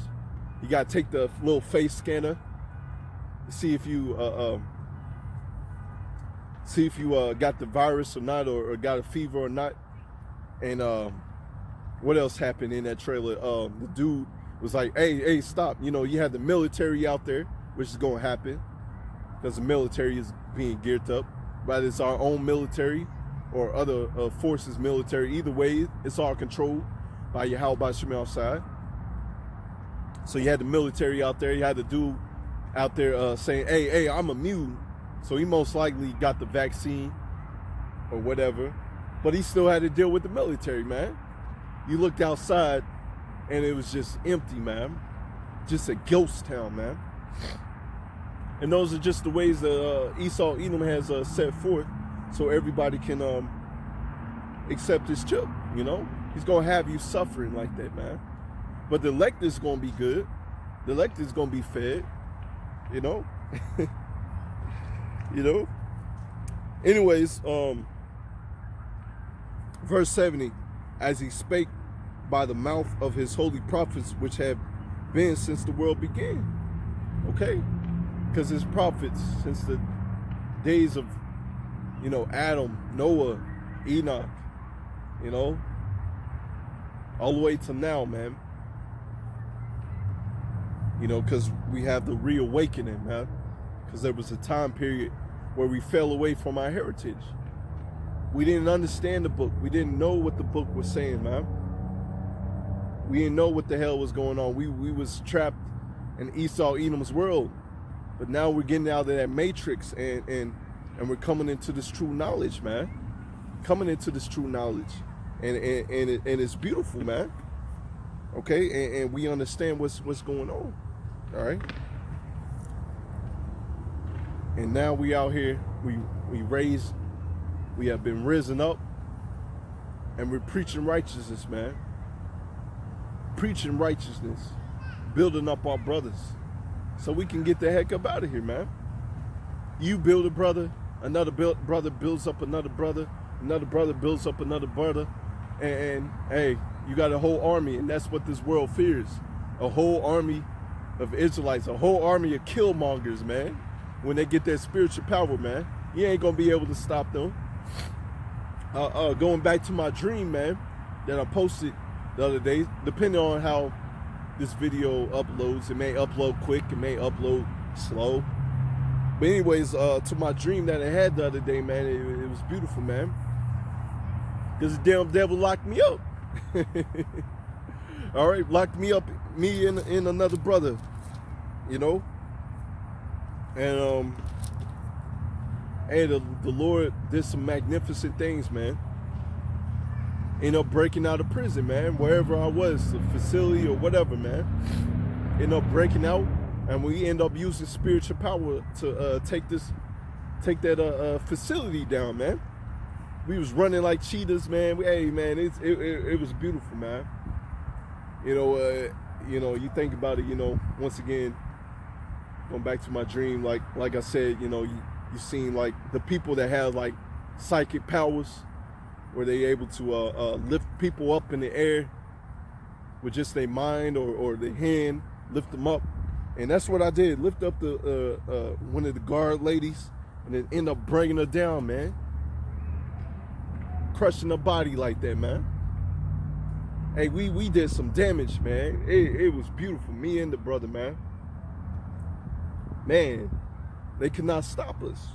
You got to take the little face scanner to see if you got the virus or not, or got a fever or not. And what else happened in that trailer? The dude was like, hey, stop. You know, you had the military out there, which is going to happen because the military is being geared up. Whether it's our own military or other forces military, either way, it's all controlled by Yahweh Bashim Yahushai. So you had the military out there. You had the dude out there saying, hey, I'm immune. So he most likely got the vaccine or whatever. But he still had to deal with the military, man. You looked outside and it was just empty, man. Just a ghost town, man. And those are just the ways that Esau Edom has set forth so everybody can accept his chip, you know? He's going to have you suffering like that, man. But the elect is going to be good. The elect is going to be fed, you know? You know? Anyways, verse 70, as he spake by the mouth of his holy prophets, which have been since the world began. Okay? Because his prophets, since the days of, you know, Adam, Noah, Enoch, you know, all the way to now, man. You know, because we have the reawakening, man. Because there was a time period where we fell away from our heritage. We didn't understand the book. We didn't know what the book was saying, man. We didn't know what the hell was going on. We was trapped in Esau Edom's world. But now we're getting out of that matrix and we're coming into this true knowledge, man. Coming into this true knowledge. And it's beautiful, man. Okay? And we understand what's going on. All right? And now we out here, we have been risen up, and we're preaching righteousness, man. Preaching righteousness, building up our brothers, so we can get the heck up out of here, man. You build a brother, another brother builds up another brother builds up another brother, and hey, you got a whole army, and that's what this world fears. A whole army of Israelites, a whole army of killmongers, man. When they get that spiritual power, man, you ain't gonna be able to stop them. Going back to my dream, man, that I posted the other day, depending on how this video uploads, it may upload quick, it may upload slow. But anyways, to my dream that I had the other day, man, it was beautiful, man. Because the damn devil locked me up. All right, locked me up, me and another brother, you know. And hey, the Lord did some magnificent things, man. End up breaking out of prison, man, wherever I was, the facility or whatever, man. End up breaking out, And we end up using spiritual power to take that facility down, man. We was running like cheetahs, man. Hey, man, it was beautiful, man. You think about it, once again, going back to my dream, like I said, you seen like the people that have like psychic powers, where they able to lift people up in the air with just their mind or their hand, lift them up. And that's what I did, lift up the one of the guard ladies, and then end up bringing her down, man. Crushing her body like that, man. Hey, we did some damage, man. It was beautiful, me and the brother, man. Man, they could not stop us.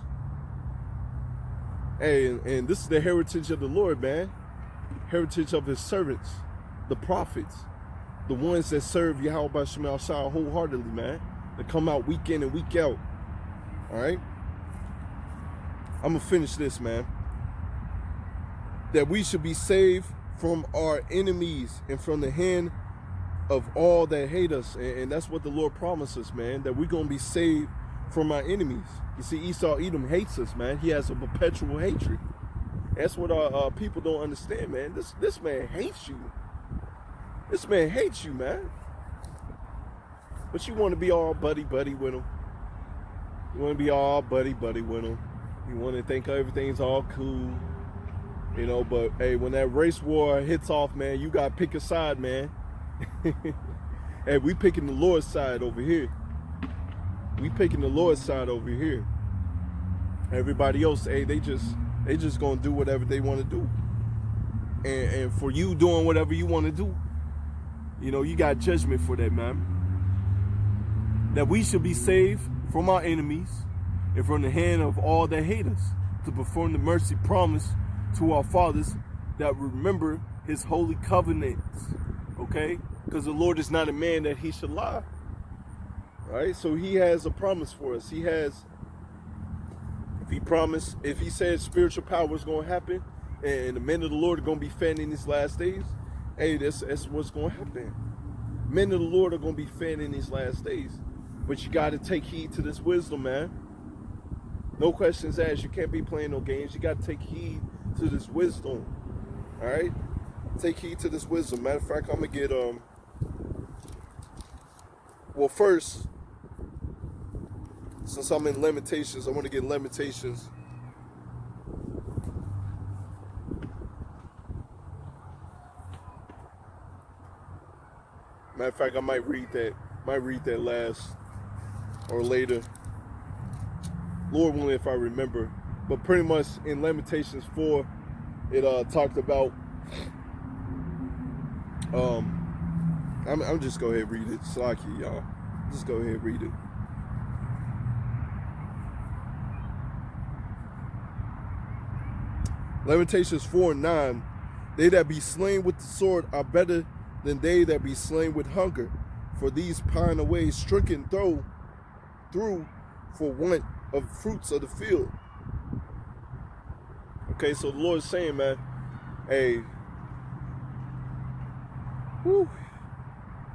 Hey, and this is the heritage of the Lord, man. Heritage of his servants, the prophets, the ones that serve Yahweh B'Shem Shah wholeheartedly, man. That come out week in and week out. All right? I'm going to finish this, man. That we should be saved from our enemies and from the hand of all that hate us. And that's what the Lord promises, man. That we're going to be saved from our enemies. You see, Esau Edom hates us, man. He has a perpetual hatred. That's what our people don't understand, man. This man hates you. This man hates you, man. But you want to be all buddy-buddy with him. You want to be all buddy-buddy with him. You want to think everything's all cool. But hey, when that race war hits off, man, you got to pick a side, man. Hey, we picking the Lord's side over here. We picking the Lord's side over here. Everybody else, hey, they just gonna do whatever they want to do. And for you doing whatever you want to do, you got judgment for that, man. That we should be saved from our enemies and from the hand of all that hate us, to perform the mercy promised to our fathers that remember his holy covenants. Okay? Because the Lord is not a man that he should lie. Right? So he has a promise for us. He has, if he says spiritual power is going to happen, and the men of the Lord are going to be fed in these last days, hey, that's what's going to happen. Men of the Lord are going to be fed in these last days. But you got to take heed to this wisdom, man. No questions asked. You can't be playing no games. You got to take heed to this wisdom. All right? Take heed to this wisdom. Matter of fact, I'm going to get, well, first, since I'm in Lamentations, I want to get Lamentations. Matter of fact, I might read that last or later. Lord willing, if I remember. But pretty much in Lamentations 4, it talked about I'm just go ahead and read it. Slaki, y'all. Just go ahead and read it. Lamentations 4:9. They that be slain with the sword are better than they that be slain with hunger, for these pine away, stricken through for want of fruits of the field. Okay, so the Lord is saying, man, hey, whew,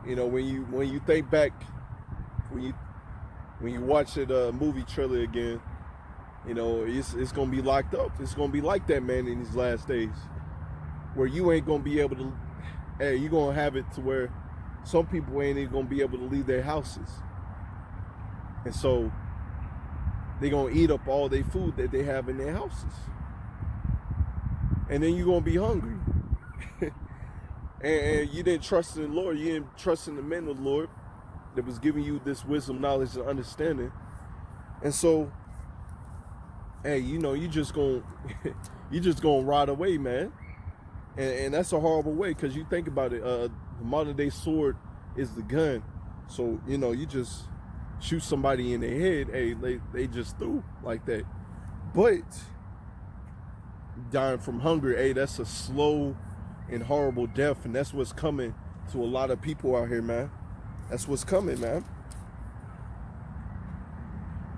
when you think back, when you watch it movie trailer again, it's gonna be locked up. It's gonna be like that, man, in these last days, where you ain't gonna be able to. Hey, you gonna have it to where some people ain't even gonna be able to leave their houses, and so they gonna eat up all their food that they have in their houses, and then you gonna be hungry. and you didn't trust in the Lord. You didn't trust in the men of the Lord that was giving you this wisdom, knowledge, and understanding, and so. Hey, you just gonna rot away, man, and that's a horrible way, because you think about it. The modern day sword is the gun, so you just shoot somebody in the head. Hey, they just threw like that. But dying from hunger, hey, that's a slow and horrible death, and that's what's coming to a lot of people out here, man. That's what's coming, man.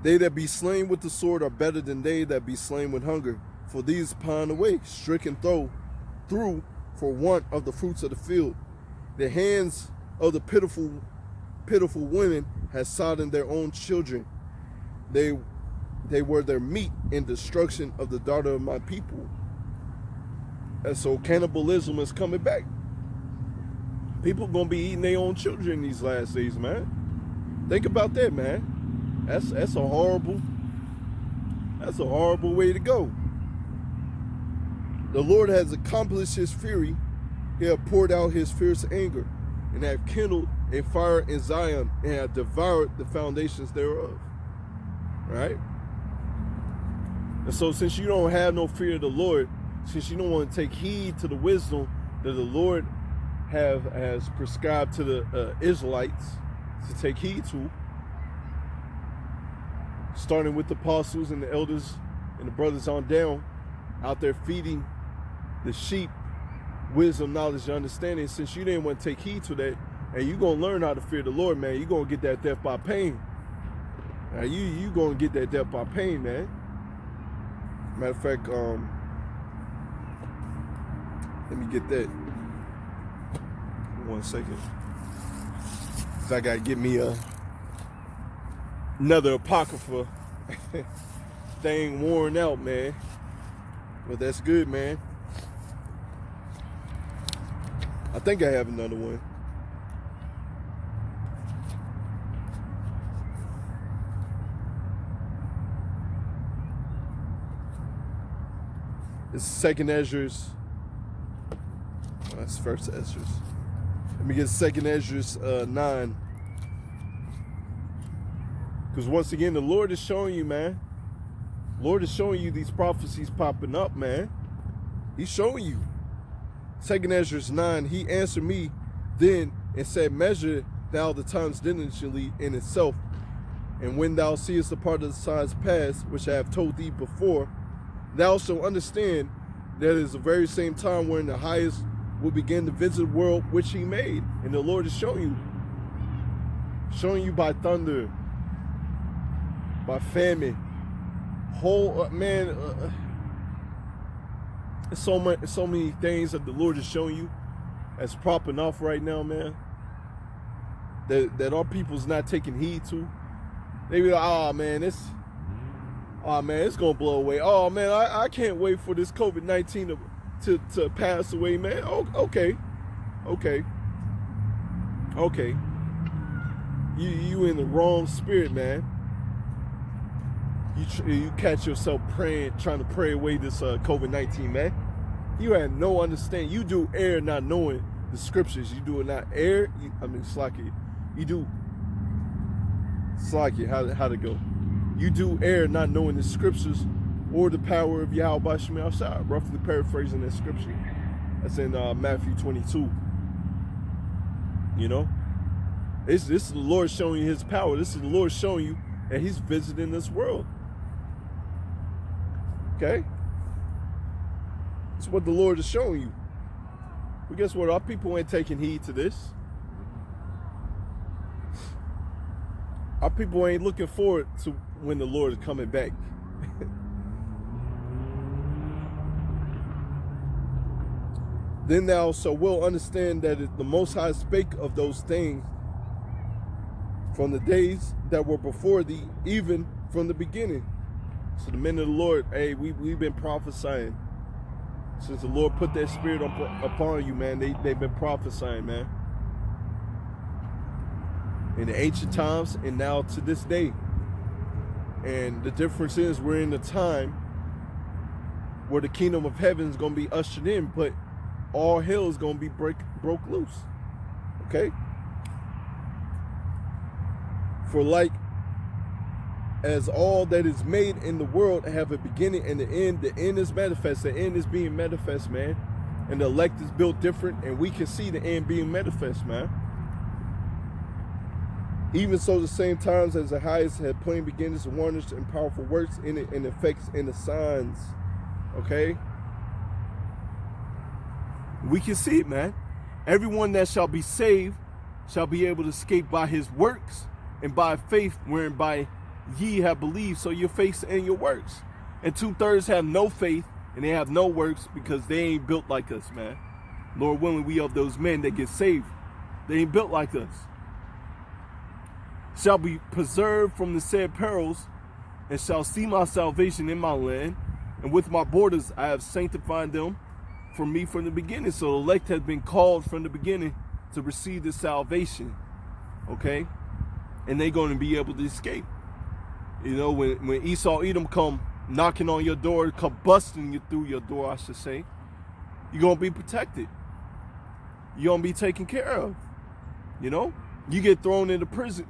They that be slain with the sword are better than they that be slain with hunger. For these pine away, stricken through for want of the fruits of the field. The hands of the pitiful women has sodden their own children. They were their meat in destruction of the daughter of my people. And so cannibalism is coming back. People gonna be eating their own children these last days, man. Think about that, man. That's a horrible way to go. The Lord has accomplished his fury. He have poured out his fierce anger, and have kindled a fire in Zion, and have devoured the foundations thereof. Right? And so since you don't have no fear of the Lord, since you don't want to take heed to the wisdom that the Lord has prescribed to the Israelites to take heed to, starting with the apostles and the elders and the brothers on down, out there feeding the sheep wisdom, knowledge, and understanding. Since you didn't want to take heed to that, and you're going to learn how to fear the Lord, man, you're going to get that death by pain. Now, you going to get that death by pain, man. Matter of fact, let me get that. 1 second. Cause I gotta get me another Apocrypha. Thing worn out, man. But that's good, man. I think I have another one. It's 2nd Esdras. Oh, that's 1st Esdras. Let me get 2nd Esdras 9. Because once again, the Lord is showing you, man. Lord is showing you these prophecies popping up, man. He's showing you. 2nd Esdras 9, he answered me then and said, measure thou the times diligently in itself. And when thou seest the part of the signs past, which I have told thee before, thou shalt understand that it is the very same time wherein the highest will begin to visit the world which he made. And the Lord is showing you by thunder, by famine, whole so many things that the Lord is showing you as propping off right now, man, that our people's not taking heed to. They be like, oh man, it's gonna blow away. Oh man, I can't wait for this COVID-19 to pass away, man. Oh, okay. You in the wrong spirit, man. You catch yourself trying to pray away this COVID-19, man. You have no understanding. You do err not knowing the scriptures. You do not err. Slacky. You do. Slacky, how to go. You do err not knowing the scriptures or the power of Yahweh Shema Shai. Roughly paraphrasing that scripture. That's in Matthew 22. You know? This is the Lord showing you his power. This is the Lord showing you that he's visiting this world. Okay? That's what the Lord is showing you. But guess what? Our people ain't taking heed to this. Our people ain't looking forward to when the Lord is coming back. Then thou shalt well understand that the Most High spake of those things from the days that were before thee, even from the beginning. So the men of the Lord, hey, we've been prophesying. Since the Lord put that spirit upon you, man, they've been prophesying, man. In the ancient times and now to this day. And the difference is we're in the time where the kingdom of heaven is going to be ushered in, but all hell is going to be broke loose. Okay? For like as all that is made in the world have a beginning and the end is manifest. The end is being manifest, man. And the elect is built different, and we can see the end being manifest, man. Even so, the same times as the highest had plain beginnings and wonders and powerful works in it, and effects in the signs. Okay? We can see it, man. Everyone that shall be saved shall be able to escape by his works and by faith, wherein by ye have believed, so your faith and your works. And 2/3 have no faith and they have no works because they ain't built like us, man. Lord willing, we of those men that get saved. They ain't built like us. shall be preserved from the said perils, and shall see my salvation in my land, and with my borders I have sanctified them for me from the beginning. So the elect has been called from the beginning to receive the salvation, okay? And they're going to be able to escape. You know, when Esau, Edom come knocking on your door, come busting you through your door, I should say, you're going to be protected. You're going to be taken care of. You know, you get thrown into prison,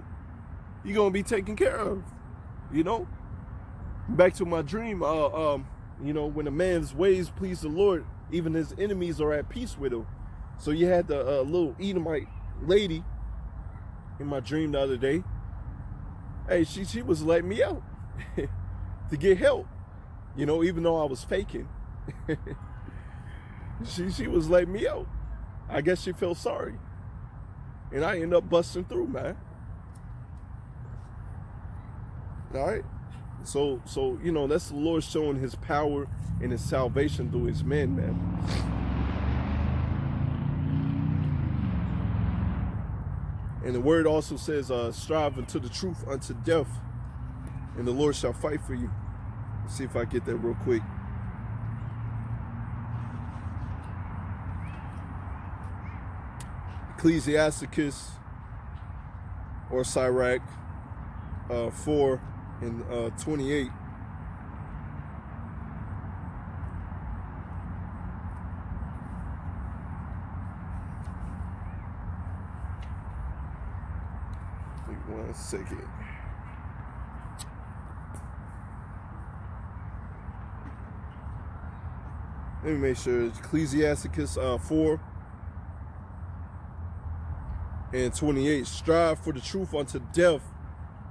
you're going to be taken care of. You know, back to my dream, you know, when a man's ways please the Lord, even his enemies are at peace with him. So you had the little Edomite lady in my dream the other day. Hey, she was letting me out to get help. You know, even though I was faking, she was letting me out. I guess she felt sorry, and I ended up busting through, man. All right. So you know, that's the Lord showing his power and his salvation through his men, man. And the word also says, strive unto the truth unto death, and the Lord shall fight for you. Let's see if I get that real quick. Ecclesiasticus or Sirach 4 and 28. Wait 1 second. Let me make sure. It's Ecclesiasticus 4 and 28. Strive for the truth unto death,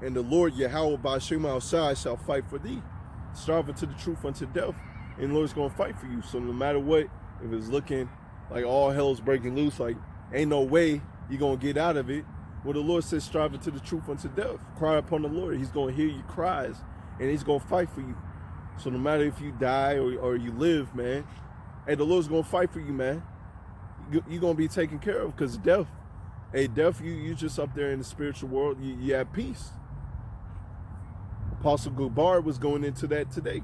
and the Lord Yahweh Ba'ashem Al-Shai shall fight for thee. Strive unto the truth unto death, and the Lord's going to fight for you. So no matter what, if it's looking like all hell's breaking loose, like ain't no way you're going to get out of it, well, the Lord says strive unto the truth unto death. Cry upon the Lord. He's going to hear your cries, and he's going to fight for you. So no matter if you die or you live, man, hey, the Lord's going to fight for you, man. You're going to be taken care of, because death, hey, death, you just up there in the spiritual world, you have peace. Apostle Gubar was going into that today.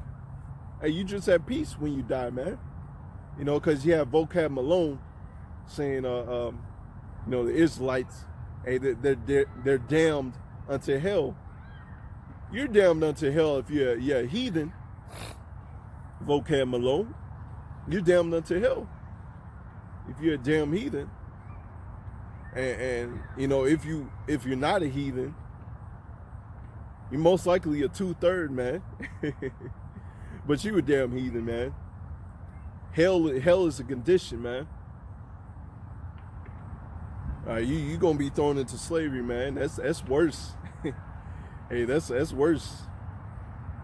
Hey, you just have peace when you die, man. You know, because you have Vocab Malone saying, you know, the Israelites, hey, they're damned unto hell. You're damned unto hell if you're a heathen. Vocab Malone, you're damned unto hell if you're a damn heathen. And you know, if you're not a heathen, you're most likely a 2/3 man. But you a damn heathen, man. Hell is a condition, man. You gonna be thrown into slavery, man. That's worse. Hey, that's worse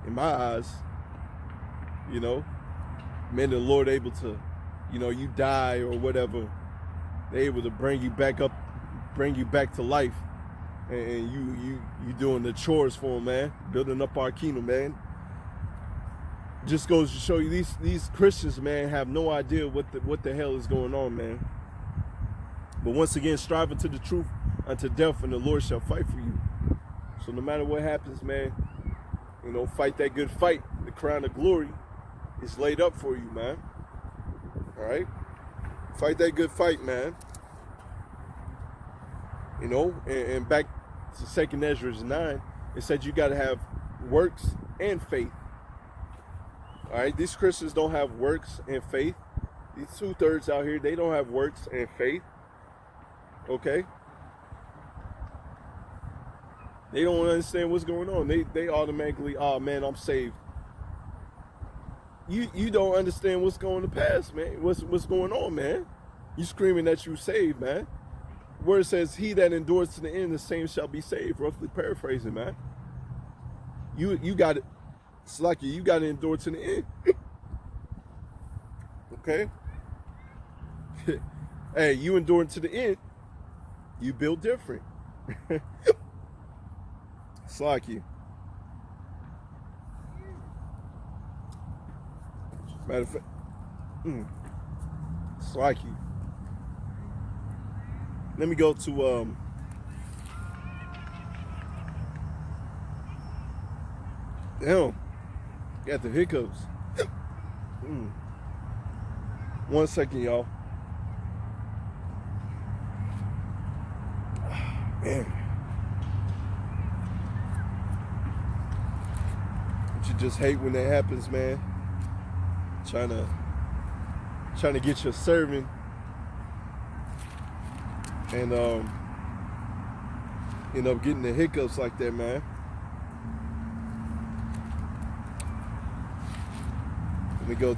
in my eyes. You know, men the Lord able to, you know, you die or whatever, they able to bring you back up, bring you back to life, and you doing the chores for them, man, building up our kingdom, man. Just goes to show you these Christians, man, have no idea what the hell is going on, man. But once again, striving to the truth unto death, and the Lord shall fight for you. So no matter what happens, man, you know, fight that good fight. The crown of glory is laid up for you, man. All right, fight that good fight, man. You know, and back to 2 Ezra 9, it said you got to have works and faith. All right, these Christians don't have works and faith. These 2/3 out here, they don't have works and faith. Okay, they don't understand what's going on. They automatically, oh man, I'm saved. You don't understand what's going to pass, man. What's going on, man? You screaming that you saved, man. Where it says, he that endures to the end, the same shall be saved. Roughly paraphrasing, man. You got it. It's like you got to endure to the end. Okay? Hey, you enduring to the end, you build different. It's like you. Matter of fact, it's like you. Let me go to Damn. Got the hiccups. 1 second, y'all. Man. But you just hate when that happens, man. Trying to get your serving. And end up getting the hiccups like that, man. Let me go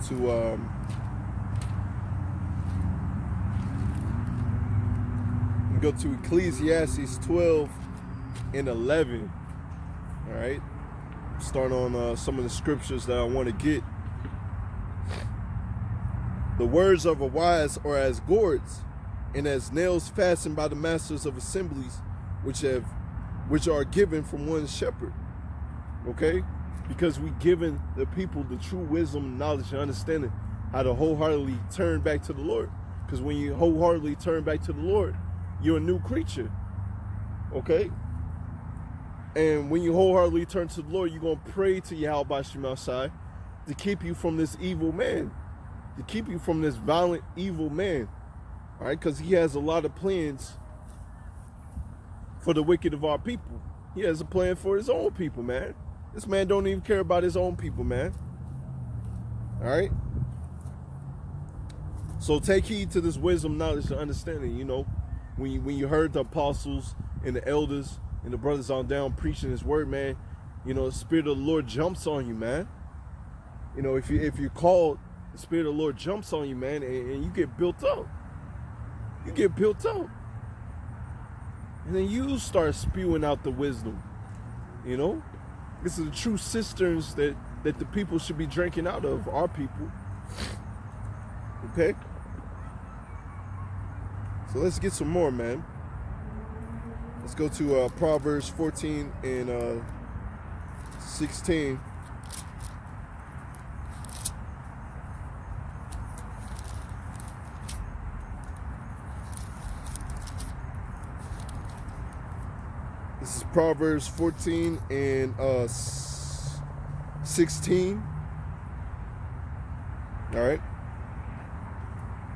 to Ecclesiastes 12 and 11. All right, start on some of the scriptures that I want to get. The words of a wise are as gourds, and as nails fastened by the masters of assemblies, which are given from one shepherd. Okay, because we given the people the true wisdom, knowledge, and understanding how to wholeheartedly turn back to the Lord. Because when you wholeheartedly turn back to the Lord, you're a new creature. Okay? And when you wholeheartedly turn to the Lord, you're going to pray to Yahweh Shemashai to keep you from this evil man, to keep you from this violent, evil man. All right? Because he has a lot of plans for the wicked of our people. He has a plan for his own people, man. This man don't even care about his own people, man. All right? So take heed to this wisdom, knowledge, and understanding, you know. When you heard the apostles and the elders and the brothers on down preaching his word, man, you know, the Spirit of the Lord jumps on you, man. You know, if you're called, the Spirit of the Lord jumps on you, man, and you get built up. You get built up. And then you start spewing out the wisdom, you know. This is the true cisterns that the people should be drinking out of, our people. Okay? So let's get some more, man. Let's go to Proverbs 14 and 16. This is Proverbs 14 and 16. All right.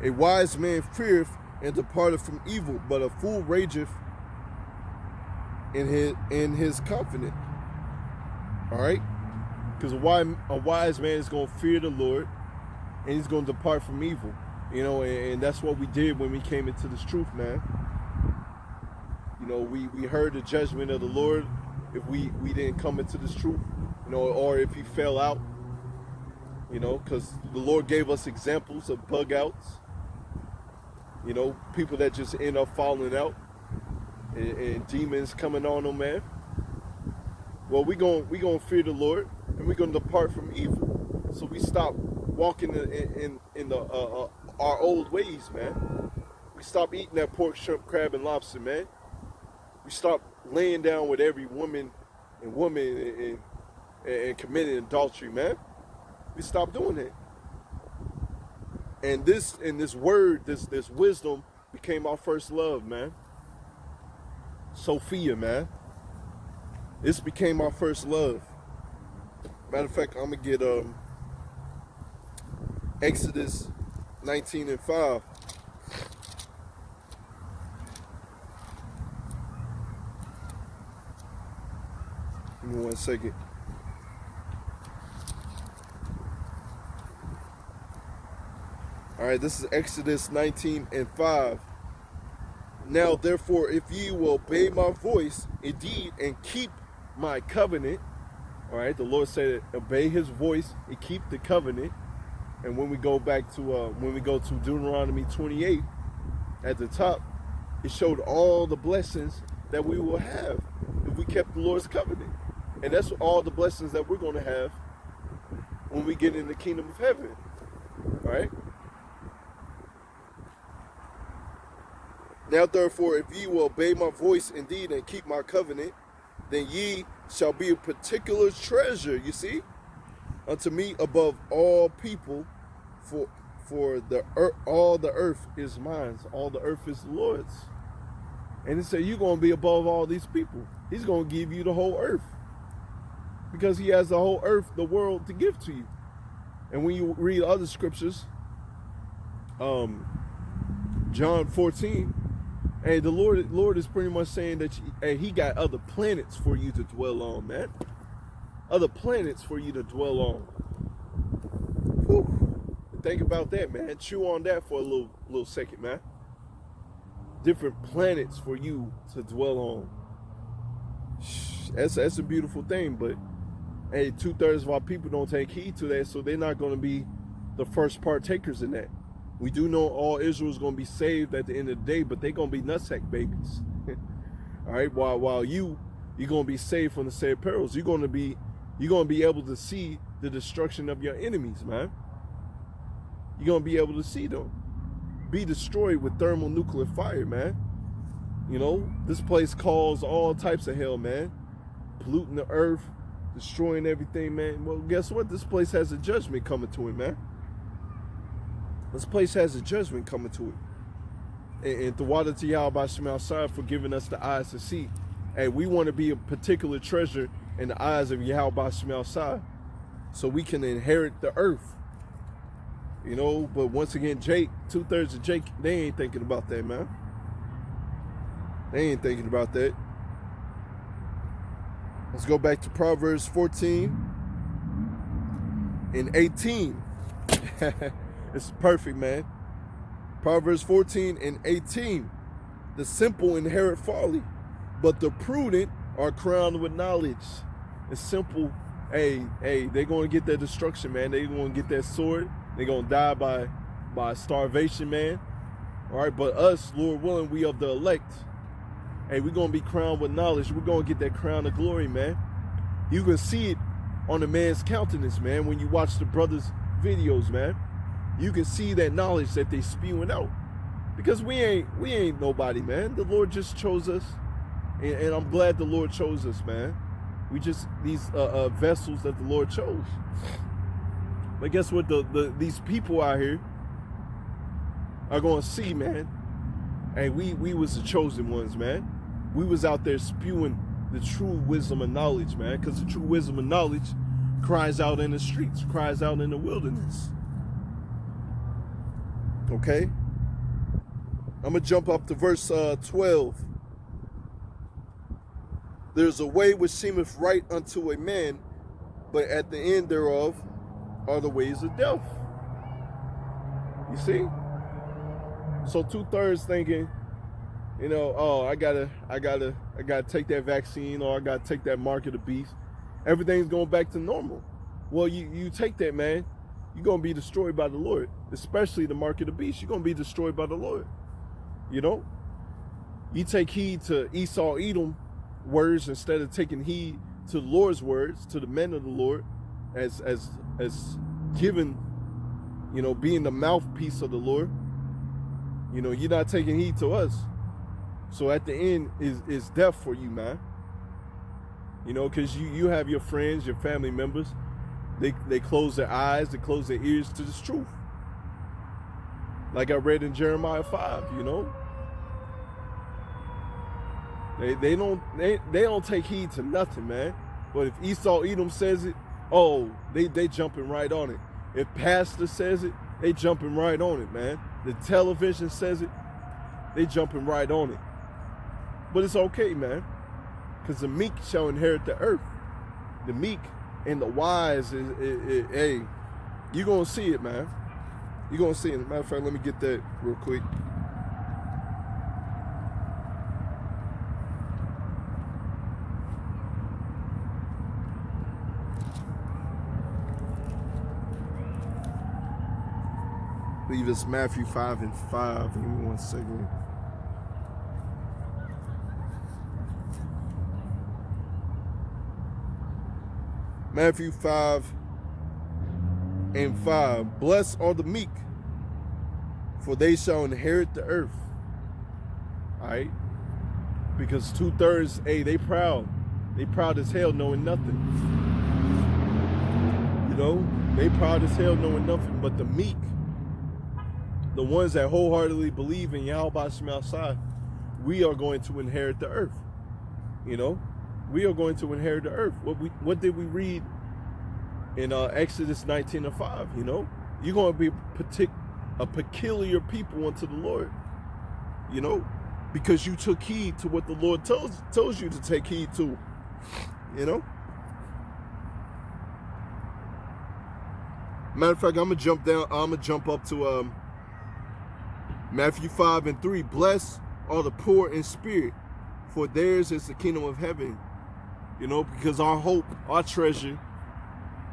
A wise man feareth and departed from evil, but a fool rageth in his confidence. All right, because a wise man is going to fear the Lord, and he's going to depart from evil. You know, and that's what we did when we came into this truth, man. You know, we heard the judgment of the Lord if we didn't come into this truth, you know, or if he fell out. You know, because the Lord gave us examples of bug outs. You know, people that just end up falling out and demons coming on them, man. Well, we gonna fear the Lord, and we're gonna depart from evil. So we stop walking in our old ways, man. We stop eating that pork, shrimp, crab, and lobster, man. We stop laying down with every woman and committing adultery, man. We stop doing that. And this word, this wisdom became our first love, man. Sophia, man. This became our first love. Matter of fact, I'm gonna get Exodus 19 and 5. Give me 1 second. All right, this is Exodus 19 and 5. Now, therefore, if ye will obey my voice indeed and keep my covenant, all right, the Lord said, obey his voice and keep the covenant. And when we go back to, when we go to Deuteronomy 28, at the top, it showed all the blessings that we will have if we kept the Lord's covenant. And that's all the blessings that we're going to have when we get in the kingdom of heaven, all right? Now, therefore, if ye will obey my voice indeed and keep my covenant, then ye shall be a particular treasure, you see, unto me above all people, for the earth, all the earth is mine, all the earth is the Lord's. And he said, you're going to be above all these people. He's going to give you the whole earth. because he has the whole earth, the world to give to you. And when you read other scriptures, John 14, hey, the Lord is pretty much saying that he got other planets for you to dwell on, man. Other planets for you to dwell on. Whew. Think about that, man. Chew on that for a little second, man. Different planets for you to dwell on. That's a beautiful thing, but hey, 2/3 of our people don't take heed to that, so they're not going to be the first partakers in that. We do know all Israel is going to be saved at the end of the day, but they're going to be nutsack babies. All right, while you're going to be saved from the said perils. You're going to be able to see the destruction of your enemies, man. You're going to be able to see them be destroyed with thermonuclear fire, man. You know, this place caused all types of hell, man. Polluting the earth, destroying everything, man. Well, guess what? This place has a judgment coming to it, man. This place has a judgment coming to it. And the water to Yahweh Shemel for giving us the eyes to see. Hey, we want to be a particular treasure in the eyes of Yahweh Shemel so we can inherit the earth. You know, but once again, Jake, 2/3 of Jake, they ain't thinking about that, man. They ain't thinking about that. Let's go back to Proverbs 14 and 18. It's perfect, man. Proverbs 14 and 18. The simple inherit folly, but the prudent are crowned with knowledge. It's simple. Hey, they're going to get their destruction, man. They're going to get that sword. They're going to die by starvation, man. All right, but us, Lord willing, we of the elect. Hey, we're going to be crowned with knowledge. We're going to get that crown of glory, man. You can see it on a man's countenance, man, when you watch the brothers' videos, man. You can see that knowledge that they spewing out. Because we ain't nobody, man. The Lord just chose us. And I'm glad the Lord chose us, man. We just these vessels that the Lord chose. But guess what? These people out here are going to see, man. Hey, we was the chosen ones, man. We was out there spewing the true wisdom and knowledge, man. Because the true wisdom and knowledge cries out in the streets, cries out in the wilderness. Okay? I'm going to jump up to verse 12. There's a way which seemeth right unto a man, but at the end thereof are the ways of death. You see? So 2/3 thinking, you know, oh, I gotta take that vaccine, or I gotta take that mark of the beast. Everything's going back to normal. Well, you take that, man, you're gonna be destroyed by the Lord. Especially the mark of the beast. You're gonna be destroyed by the Lord. You know? You take heed to Esau, Edom words instead of taking heed to the Lord's words, to the men of the Lord, as given, you know, being the mouthpiece of the Lord. You know, you're not taking heed to us. So at the end is death for you, man. You know, because you have your friends, your family members, they close their eyes, they close their ears to this truth. Like I read in Jeremiah 5, you know. They don't take heed to nothing, man. But if Esau Edom says it, oh, they jumping right on it. If pastor says it, they jumping right on it, man. The television says it, they jumping right on it. But it's okay, man, because the meek shall inherit the earth. The meek and the wise hey, you're gonna see it, man. You're gonna see it. As a matter of fact, let me get that real quick. I believe it's Matthew 5 and 5. Give me 1 second. Matthew 5 and 5. Blessed are the meek, for they shall inherit the earth. All right? Because 2/3, hey, they proud. They proud as hell knowing nothing. You know? They proud as hell knowing nothing. But the meek, the ones that wholeheartedly believe in Yahweh Shemel Shai, we are going to inherit the earth. You know? we are going to inherit the earth. What did we read in Exodus 19:5? You know, you're going to be a peculiar people unto the Lord. You know, because you took heed to what the Lord tells you to take heed to. You know. Matter of fact, I'm gonna jump up to Matthew 5:3. Blessed are the poor in spirit, for theirs is the kingdom of heaven. You know, because our hope, our treasure,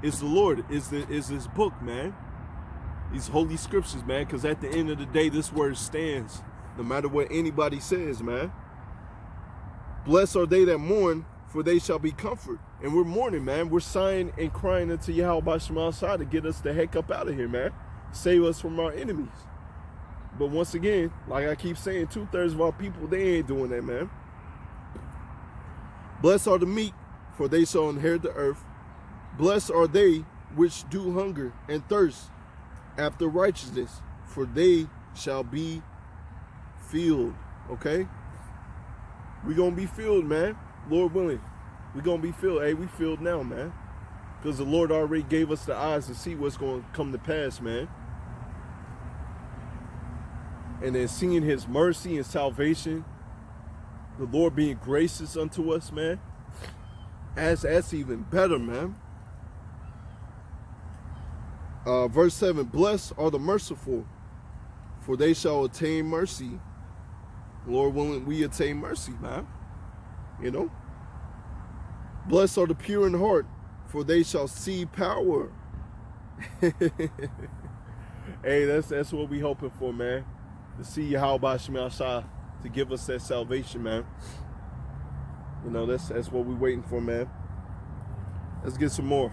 is the Lord, is His book, man. These holy scriptures, man. Because at the end of the day, this word stands, no matter what anybody says, man. Blessed are they that mourn, for they shall be comforted. And we're mourning, man. We're sighing and crying unto Yahweh Shema Shai to get us the heck up out of here, man. Save us from our enemies. But once again, like I keep saying, 2/3 of our people, they ain't doing that, man. Blessed are the meek, for they shall inherit the earth. Blessed are they which do hunger and thirst after righteousness, for they shall be filled. Okay? We gonna be filled, man. Lord willing. We gonna be filled. Hey, we filled now, man. Because the Lord already gave us the eyes to see what's gonna come to pass, man. And then seeing His mercy and salvation, the Lord being gracious unto us, man. That's even better, man. Verse 7, blessed are the merciful, for they shall attain mercy. Lord willing, we attain mercy, man. You know? Blessed are the pure in heart, for they shall see power. Hey, that's what we hoping for, man. To see Yahweh Shema Shai, to give us that salvation, man. You know, that's what we're waiting for, man. Let's get some more.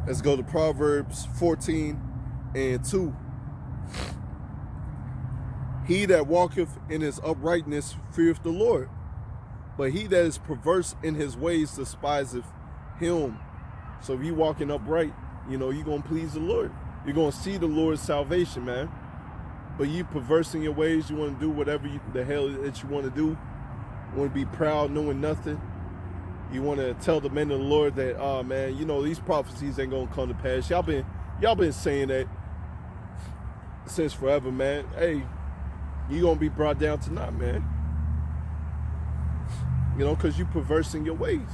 Let's go to Proverbs 14:2. He that walketh in his uprightness feareth the Lord, but he that is perverse in his ways despiseth him. So if you walking upright, you know, you're going to please the Lord. You're going to see the Lord's salvation, man. But you perverse in your ways, you want to do whatever the hell that you want to do. You want to be proud, knowing nothing. You want to tell the men of the Lord that, oh man, you know, these prophecies ain't going to come to pass. Y'all been saying that since forever, man. Hey, you going to be brought down tonight, man. You know, because you perverse in your ways.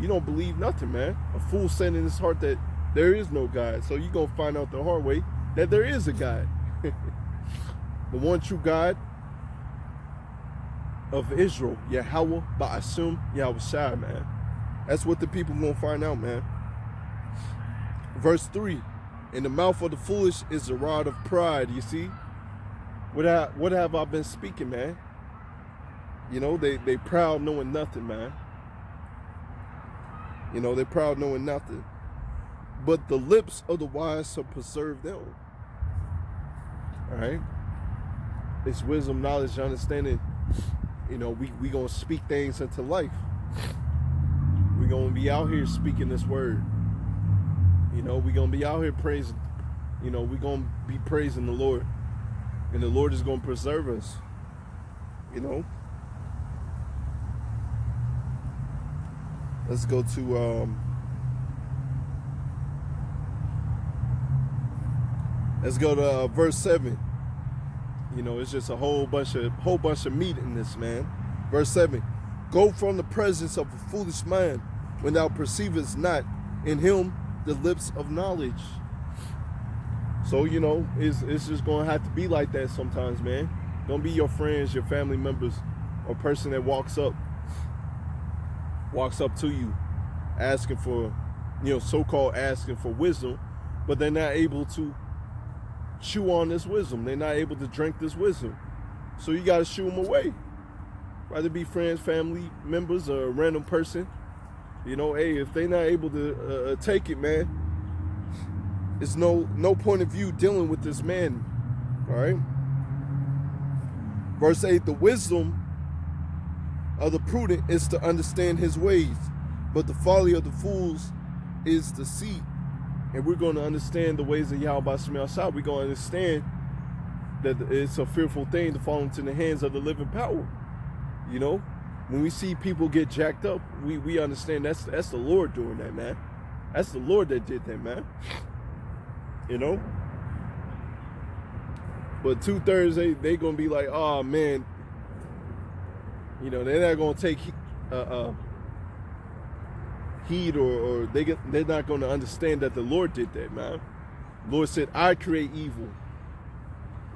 You don't believe nothing, man. A fool said in his heart that there is no God. So you're going to find out the hard way that there is a God. The one true God of Israel, Yahweh Ba'asum Yahweh Shai, man. That's what the people going to find out, man. Verse 3, in the mouth of the foolish is the rod of pride, you see? What have I been speaking, man? You know, they proud knowing nothing, man. You know, they proud knowing nothing. But the lips of the wise shall preserve them. All right? It's wisdom, knowledge, understanding. You know, we going to speak things into life. We're going to be out here speaking this word. You know, we're going to be out here praising. You know, we're going to be praising the Lord. And the Lord is going to preserve us. You know. Let's go to verse 7. You know, it's just a whole bunch of meat in this, man. Verse 7. Go from the presence of a foolish man when thou perceivest not in him the lips of knowledge. So, you know, it's just going to have to be like that sometimes, man. Don't be your friends, your family members, or person that walks up to you asking for, you know, so-called asking for wisdom, but they're not able to chew on this wisdom. They're not able to drink this wisdom. So you got to shoo them away. Rather be friends, family members, or a random person. You know, hey, if they're not able to take it, man, it's no point of view dealing with this man. All right. Verse 8, the wisdom of the prudent is to understand his ways, but the folly of the fools is deceit. And we're going to understand the ways of Yahweh Shema Shai. We're going to understand that it's a fearful thing to fall into the hands of the living power. You know, when we see people get jacked up, we understand that's the Lord doing that, man. That's the Lord that did that, man. You know? But 2/3, they gonna be like, oh man, you know, they're not gonna take heed, or they're not gonna understand that the Lord did that, man. The Lord said, I create evil,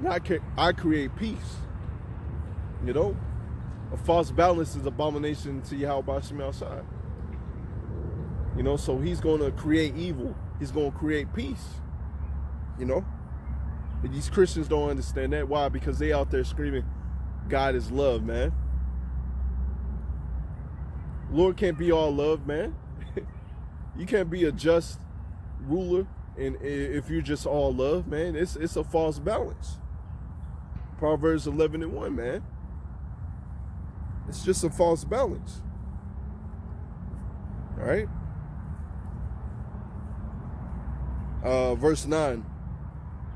I create peace. You know, a false balance is abomination to Yahweh Shem outside. You know, so he's gonna create evil, he's gonna create peace. You know, but these Christians don't understand that. Why? Because they out there screaming, God is love, man. Lord can't be all love, man. You can't be a just ruler, and if you're just all love, man, it's a false balance. Proverbs 11:1, man. It's just a false balance. All right. Verse 9.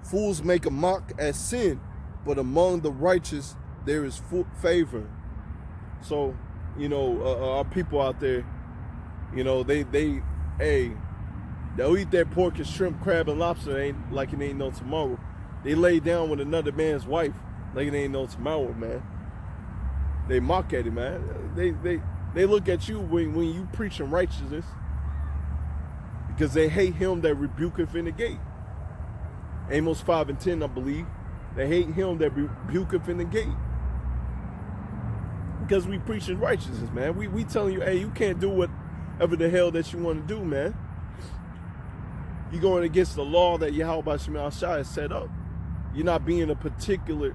Fools make a mock at sin, but among the righteous there is favor. So, you know, our people out there, you know, they'll eat that pork and shrimp, crab, and lobster ain't like it ain't no tomorrow. They lay down with another man's wife like it ain't no tomorrow, man. They mock at it, man. They look at you when you preaching righteousness, because they hate him that rebuketh in the gate. Amos 5:10, I believe. They hate him that rebuketh in the gate. Because we preaching righteousness, man. We telling you, hey, you can't do whatever the hell that you want to do, man. You're going against the law that Yahweh Shema Shai has set up. You're not being a peculiar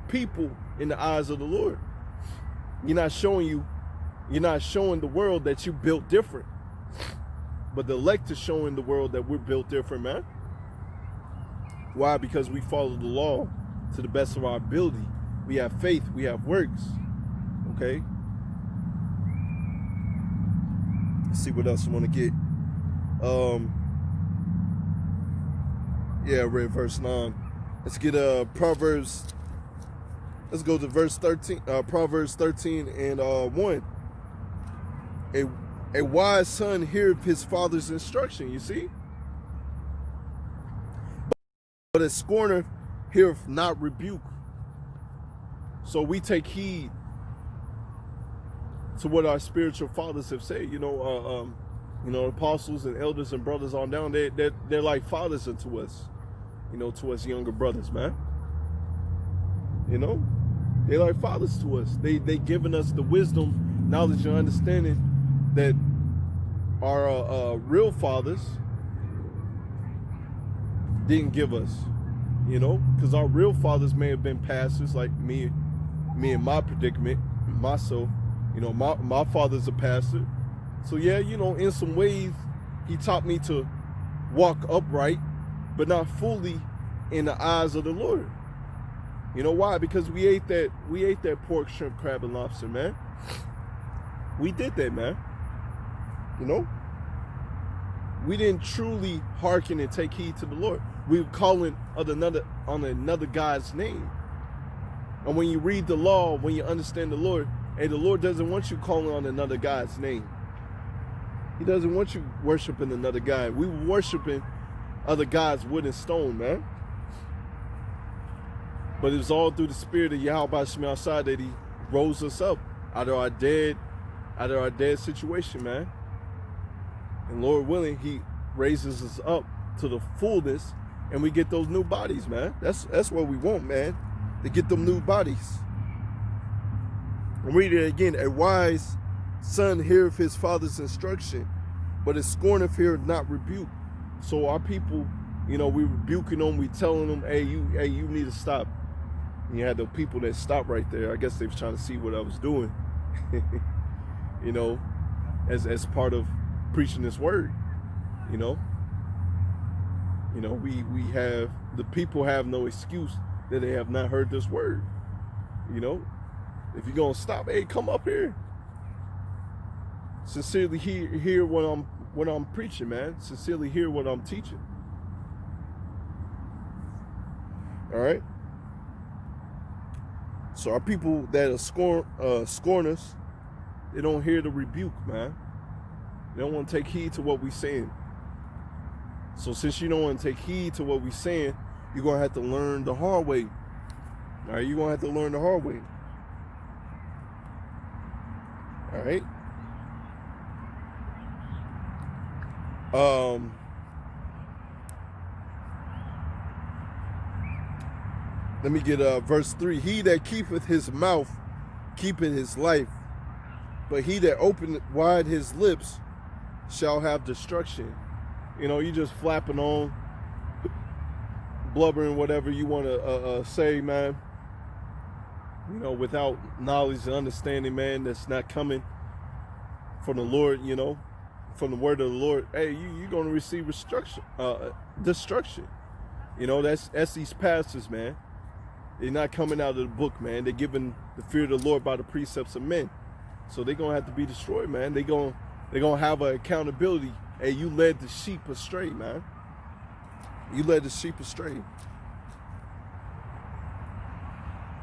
people in the eyes of the Lord. You're not showing the world that you built different. But the elect is showing the world that we're built different, man. Why? Because we follow the law to the best of our ability. We have faith, we have works. Okay? Let's see what else I want to get. Yeah, I read verse 9. Let's get Proverbs. Let's go to verse 13. Proverbs 13 and 1. A wise son heareth his father's instruction, you see? But a scorner heareth not rebuke. So we take heed to what our spiritual fathers have said. You know, apostles and elders and brothers on down, they're like fathers unto us. You know, to us younger brothers, man. You know, they're like fathers to us. They given us the wisdom, knowledge, and understanding that our real fathers didn't give us. You know, because our real fathers may have been pastors, like me and my predicament, myself. You know, my father's a pastor. So yeah, you know, in some ways, he taught me to walk upright, but not fully in the eyes of the Lord. You know why? Because we ate that pork, shrimp, crab, and lobster, man. We did that, man. You know? We didn't truly hearken and take heed to the Lord. We were calling on another God's name. And when you read the law, when you understand the Lord, hey, the Lord doesn't want you calling on another God's name. He doesn't want you worshiping another God. We were worshiping other gods, wood and stone, man. But it was all through the spirit of Yahweh Shema Shai that he rose us up out of our dead situation, man. And Lord willing, he raises us up to the fullness, and we get those new bodies, man. That's what we want, man. To get them new bodies. And read it again. A wise son heareth his father's instruction, but a scorner heareth not rebuke. So our people, you know, we rebuking them, we telling them, hey, you need to stop. And you had the people that stopped right there. I guess they was trying to see what I was doing. You know, as part of preaching this word. You know, we have, the people have no excuse that they have not heard this word. You know, if you're gonna stop, hey, come up here. Sincerely hear what I'm preaching, man. Sincerely hear what I'm teaching. All right. So our people that are scorn us, they don't hear the rebuke, man. They don't want to take heed to what we're saying. So since you don't want to take heed to what we're saying, you're going to have to learn the hard way. All right, you're going to have to learn the hard way. All right. Let me get verse 3. He that keepeth his mouth keepeth his life, but he that openeth wide his lips shall have destruction. You know, you just flapping on, blubbering, whatever you want to say, man. You know, without knowledge and understanding, man, that's not coming from the Lord, you know, from the word of the Lord. Hey, you're going to receive destruction. You know, that's these pastors, man. They're not coming out of the book, man. They're giving the fear of the Lord by the precepts of men. So they're going to have to be destroyed, man. They're going to have an accountability. Hey, you led the sheep astray, man. You led the sheep astray.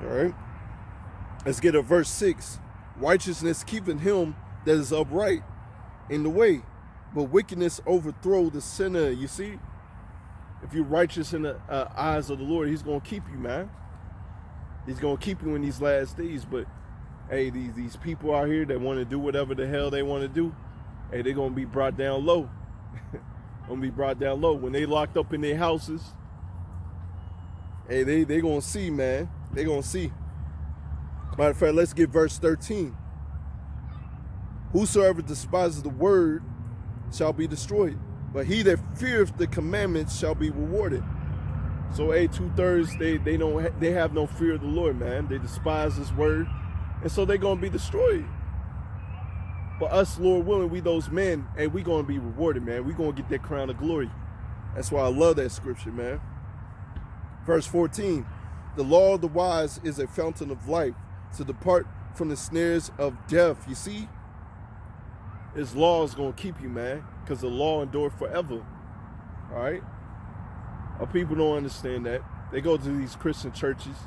All right. Let's get to verse 6. Righteousness keepeth him that is upright in the way, but wickedness overthrow the sinner. You see? If you're righteous in the eyes of the Lord, he's going to keep you, man. He's going to keep you in these last days. But, hey, these people out here that want to do whatever the hell they want to do, hey, they're going to be brought down low. Going to be brought down low. When they locked up in their houses, hey, they going to see, man. They going to see. Matter of fact, let's get verse 13. Whosoever despises the word shall be destroyed, but he that feareth the commandments shall be rewarded. So, hey, 2/3, they have no fear of the Lord, man. They despise his word, and so they're going to be destroyed. But us, Lord willing, we those men, hey, we going to be rewarded, man. We going to get that crown of glory. That's why I love that scripture, man. Verse 14, the law of the wise is a fountain of life, to depart from the snares of death. You see? His law is going to keep you, man, because the law endures forever. All right? Our people don't understand that. They go to these Christian churches,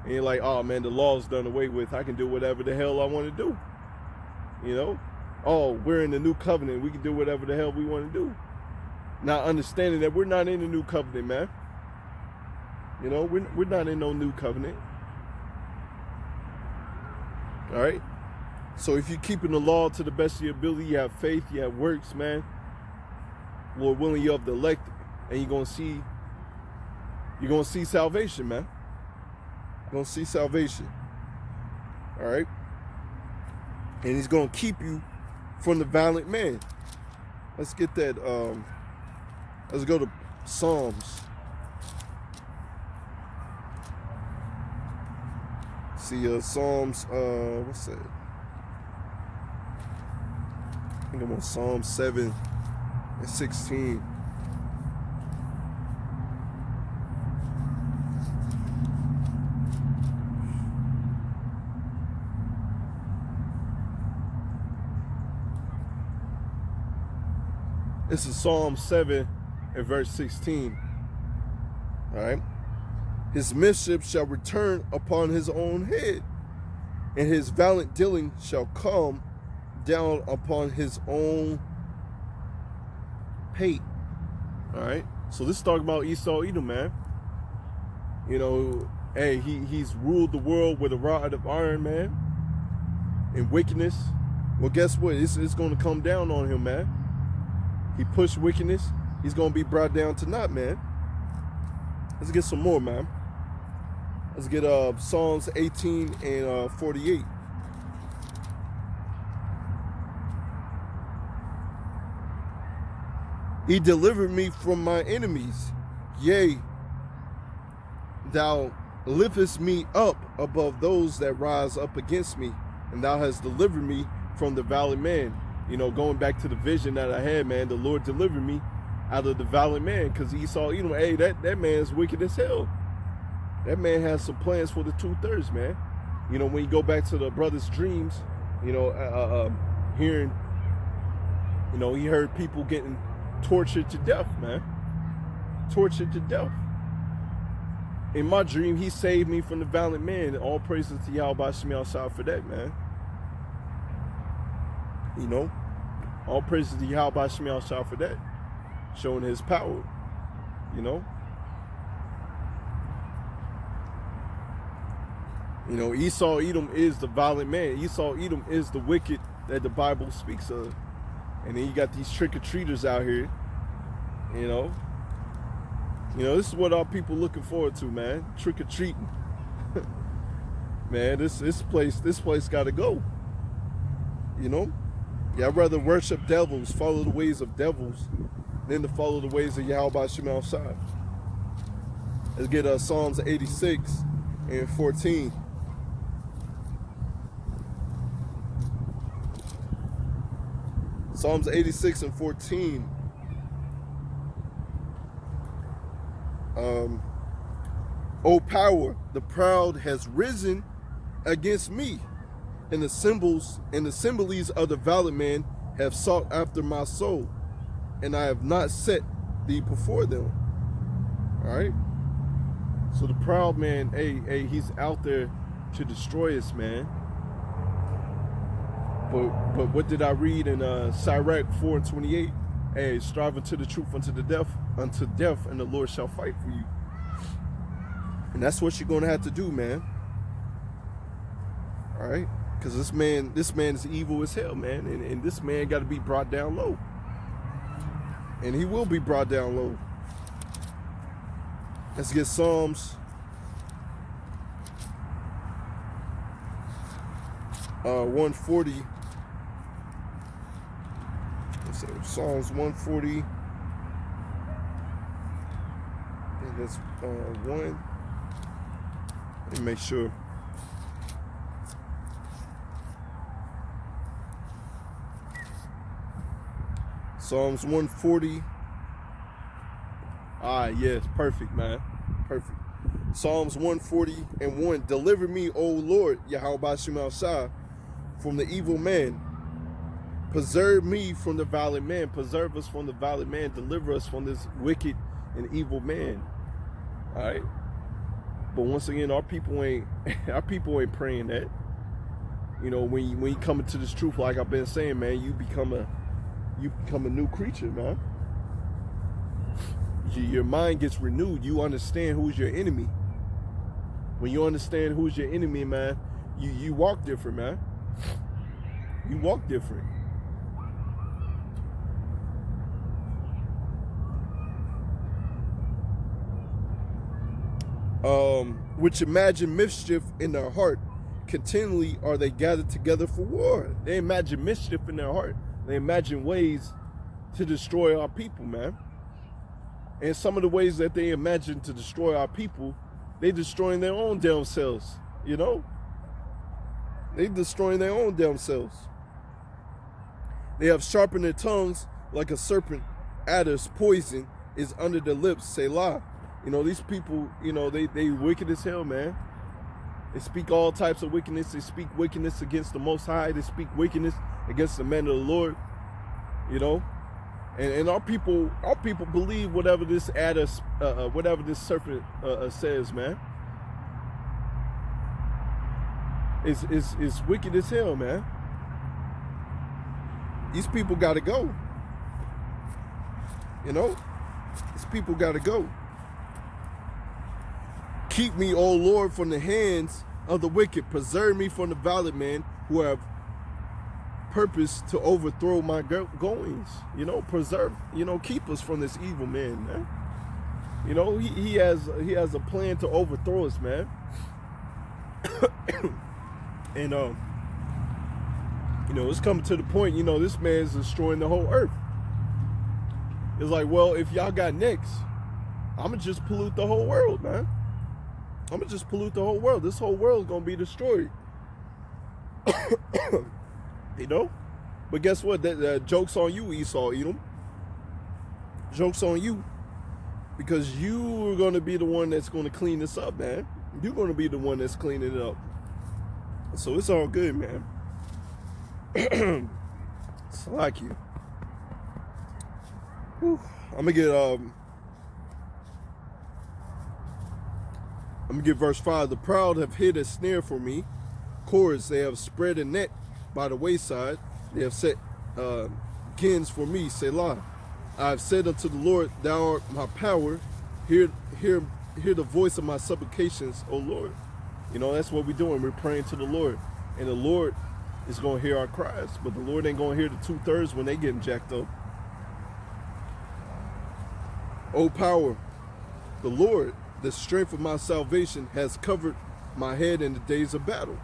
and you're like, oh, man, the law's done away with. I can do whatever the hell I want to do. You know? Oh, we're in the new covenant. We can do whatever the hell we want to do. Not understanding that we're not in the new covenant, man. You know, we're not in no new covenant. All right? So if you're keeping the law to the best of your ability, you have faith, you have works, man. Lord willing, you're of the elect, and you're gonna see salvation, man. You're gonna see salvation. All right? And he's gonna keep you from the violent man. Let's get that, let's go to Psalms. See, Psalms, what's that? I think I'm on Psalm 7 and 16. This is Psalm 7 and verse 16. All right. His mischief shall return upon his own head, and his violent dealing shall come down upon his own pate. All right. So this is talking about Esau Edom, man. You know, hey, he's ruled the world with a rod of iron, man, and wickedness. Well, guess what? It's going to come down on him, man. He pushed wickedness. He's going to be brought down to naught, man. Let's get some more, man. Let's get Psalms 18 and 48. He delivered me from my enemies. Yea, thou liftest me up above those that rise up against me, and thou hast delivered me from the violent man. You know, going back to the vision that I had, man, the Lord delivered me out of the violent man, because Esau, you know, hey, that man's wicked as hell. That man has some plans for the 2/3, man. You know, when you go back to the brother's dreams, you know, hearing, you know, he heard people getting tortured to death, man. Tortured to death. in my dream, he saved me from the violent man. All praises to Yahweh Shemel Shah for that, man. You know, all praises to Yahweh Shemel Shah for that, showing his power. You know. You know, Esau Edom is the violent man. Esau Edom is the wicked that the Bible speaks of. And then you got these trick-or-treaters out here, you know. You know, this is what our people looking forward to, man. Trick-or-treating. Man, this place gotta go. You know? Yeah, I'd rather worship devils, follow the ways of devils, than to follow the ways of Yahweh Shemel Shah. Let's get Psalms 86 and 14. Psalms 86 and 14. O power, the proud has risen against me, and the assemblies of the violent man have sought after my soul, and I have not set thee before them. All right. So the proud man, hey, he's out there to destroy us, man. But what did I read in Sirach 4:28? Hey, striving to the truth unto death, and the Lord shall fight for you. And that's what you're gonna have to do, man. All right, because this man is evil as hell, man, and this man got to be brought down low, and he will be brought down low. Let's get Psalms 140. Let's say Psalms 140. And that's 1. Let me make sure. Psalms 140. Yes, perfect, man. Perfect. Psalms 140 and 1. Deliver me, O Lord, Yahweh Shemel Shah, from the evil man. Preserve me from the violent man. Preserve us from the violent man. Deliver us from this wicked and evil man. All right. But once again, our people ain't praying that. You know, when you come into this truth, like I've been saying, man, you become a new creature, man. Your mind gets renewed. You understand who's your enemy. When you understand who's your enemy, man, you walk different, man. You walk different. Which imagine mischief in their heart, continually are they gathered together for war. They imagine mischief in their heart. They imagine ways to destroy our people, man. And some of the ways that they imagine to destroy our people, they destroying their own damn selves, you know? They destroying their own damn selves. They have sharpened their tongues like a serpent. Adder's poison is under their lips, Selah. You know, these people, you know, they wicked as hell, man. They speak all types of wickedness. They speak wickedness against the Most High. They speak wickedness against the men of the Lord, you know? And our people believe whatever this adder, whatever this serpent says, man. It's wicked as hell, man. These people got to go. You know, these people got to go. Keep me, O Lord, from the hands of the wicked. Preserve me from the violent men who have purpose to overthrow my goings. You know, preserve, you know, keep us from this evil man. You know, he has a plan to overthrow us, man. And you know, it's coming to the point, you know, this man's destroying the whole earth. It's like, well, if y'all got next, I'ma just pollute the whole world, man. I'ma just pollute the whole world. This whole world's gonna be destroyed. You know? But guess what? That joke's on you, Esau Edom. Joke's on you. Because you are gonna be the one that's gonna clean this up, man. You're gonna be the one that's cleaning it up. So it's all good, man. It's like you. Whew. I'm gonna get I'm going to get verse 5. The proud have hid a snare for me. Cords, they have spread a net by the wayside. They have set gins for me, Selah. I have said unto the Lord, thou art my power. Hear the voice of my supplications, O Lord. You know, that's what we're doing. We're praying to the Lord. And the Lord is going to hear our cries. But the Lord ain't going to hear the 2/3 when they getting jacked up. O power, the Lord, the strength of my salvation, has covered my head in the days of battle.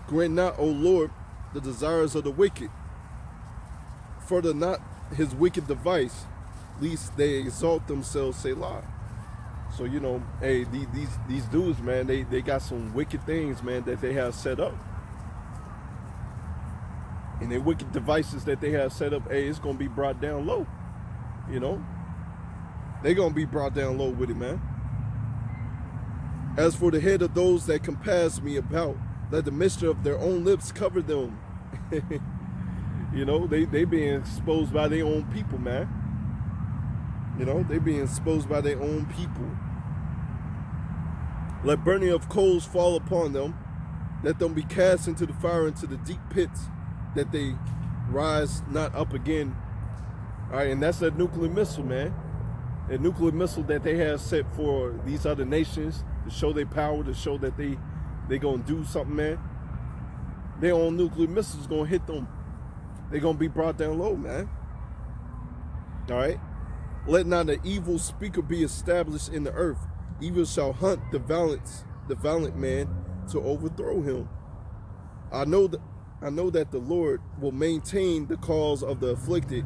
Grant not, O Lord, the desires of the wicked. Further not his wicked device, lest they exalt themselves, Selah. So, you know, hey, these dudes, man, they got some wicked things, man, that they have set up. And their wicked devices that they have set up, hey, it's going to be brought down low. You know? They're going to be brought down low with it, man. As for the head of those that compass me about, let the mischief of their own lips cover them. You know, they being exposed by their own people, man. You know, they being exposed by their own people. Let burning of coals fall upon them. Let them be cast into the fire, into the deep pits, that they rise not up again. All right, and that's that nuclear missile, man. That nuclear missile that they have set for these other nations to show their power, to show that they gonna do something, man. Their own nuclear missiles gonna hit them. They're gonna be brought down low, man. All right. Let not an evil speaker be established in the earth. Evil shall hunt the valiant man to overthrow him. I know that the Lord will maintain the cause of the afflicted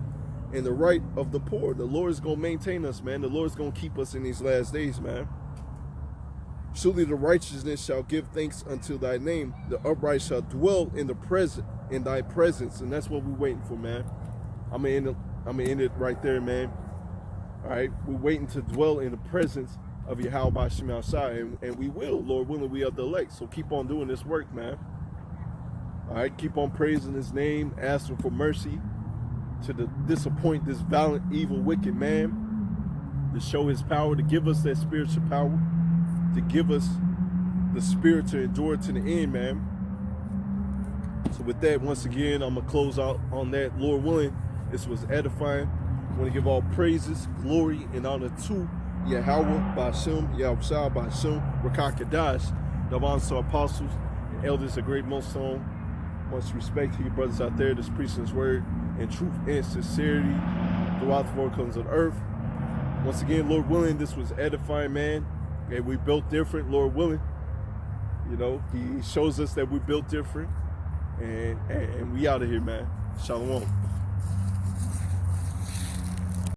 and the right of the poor. The Lord is going to maintain us, man. The Lord is going to keep us in these last days, man. Surely the righteousness shall give thanks unto thy name. The upright shall dwell in thy presence. And that's what we're waiting for, man. I'm gonna end it right there, man. All right. We're waiting to dwell in the presence of Yahweh Shema Shai. And we will, Lord willing, we are the elect. So keep on doing this work, man. All right. Keep on praising his name, asking for mercy to disappoint this violent, evil, wicked man, to show his power, to give us that spiritual power, to give us the spirit to endure to the end, man. So with that, once again, I'm going to close out on that. Lord willing, this was edifying. I want to give all praises, glory, and honor to Yahweh, Ba'ashem, Yahweh, Ba'ashem, Rakah Kadash, the Avancer apostles, and elders of Great Millstone. Much respect to you brothers out there that's preaching his word in truth and sincerity throughout the four corners of the earth. Once again, Lord willing, this was edifying, man. Okay, we built different, Lord willing. You know, he shows us that we built different. And we out of here, man. Shalom.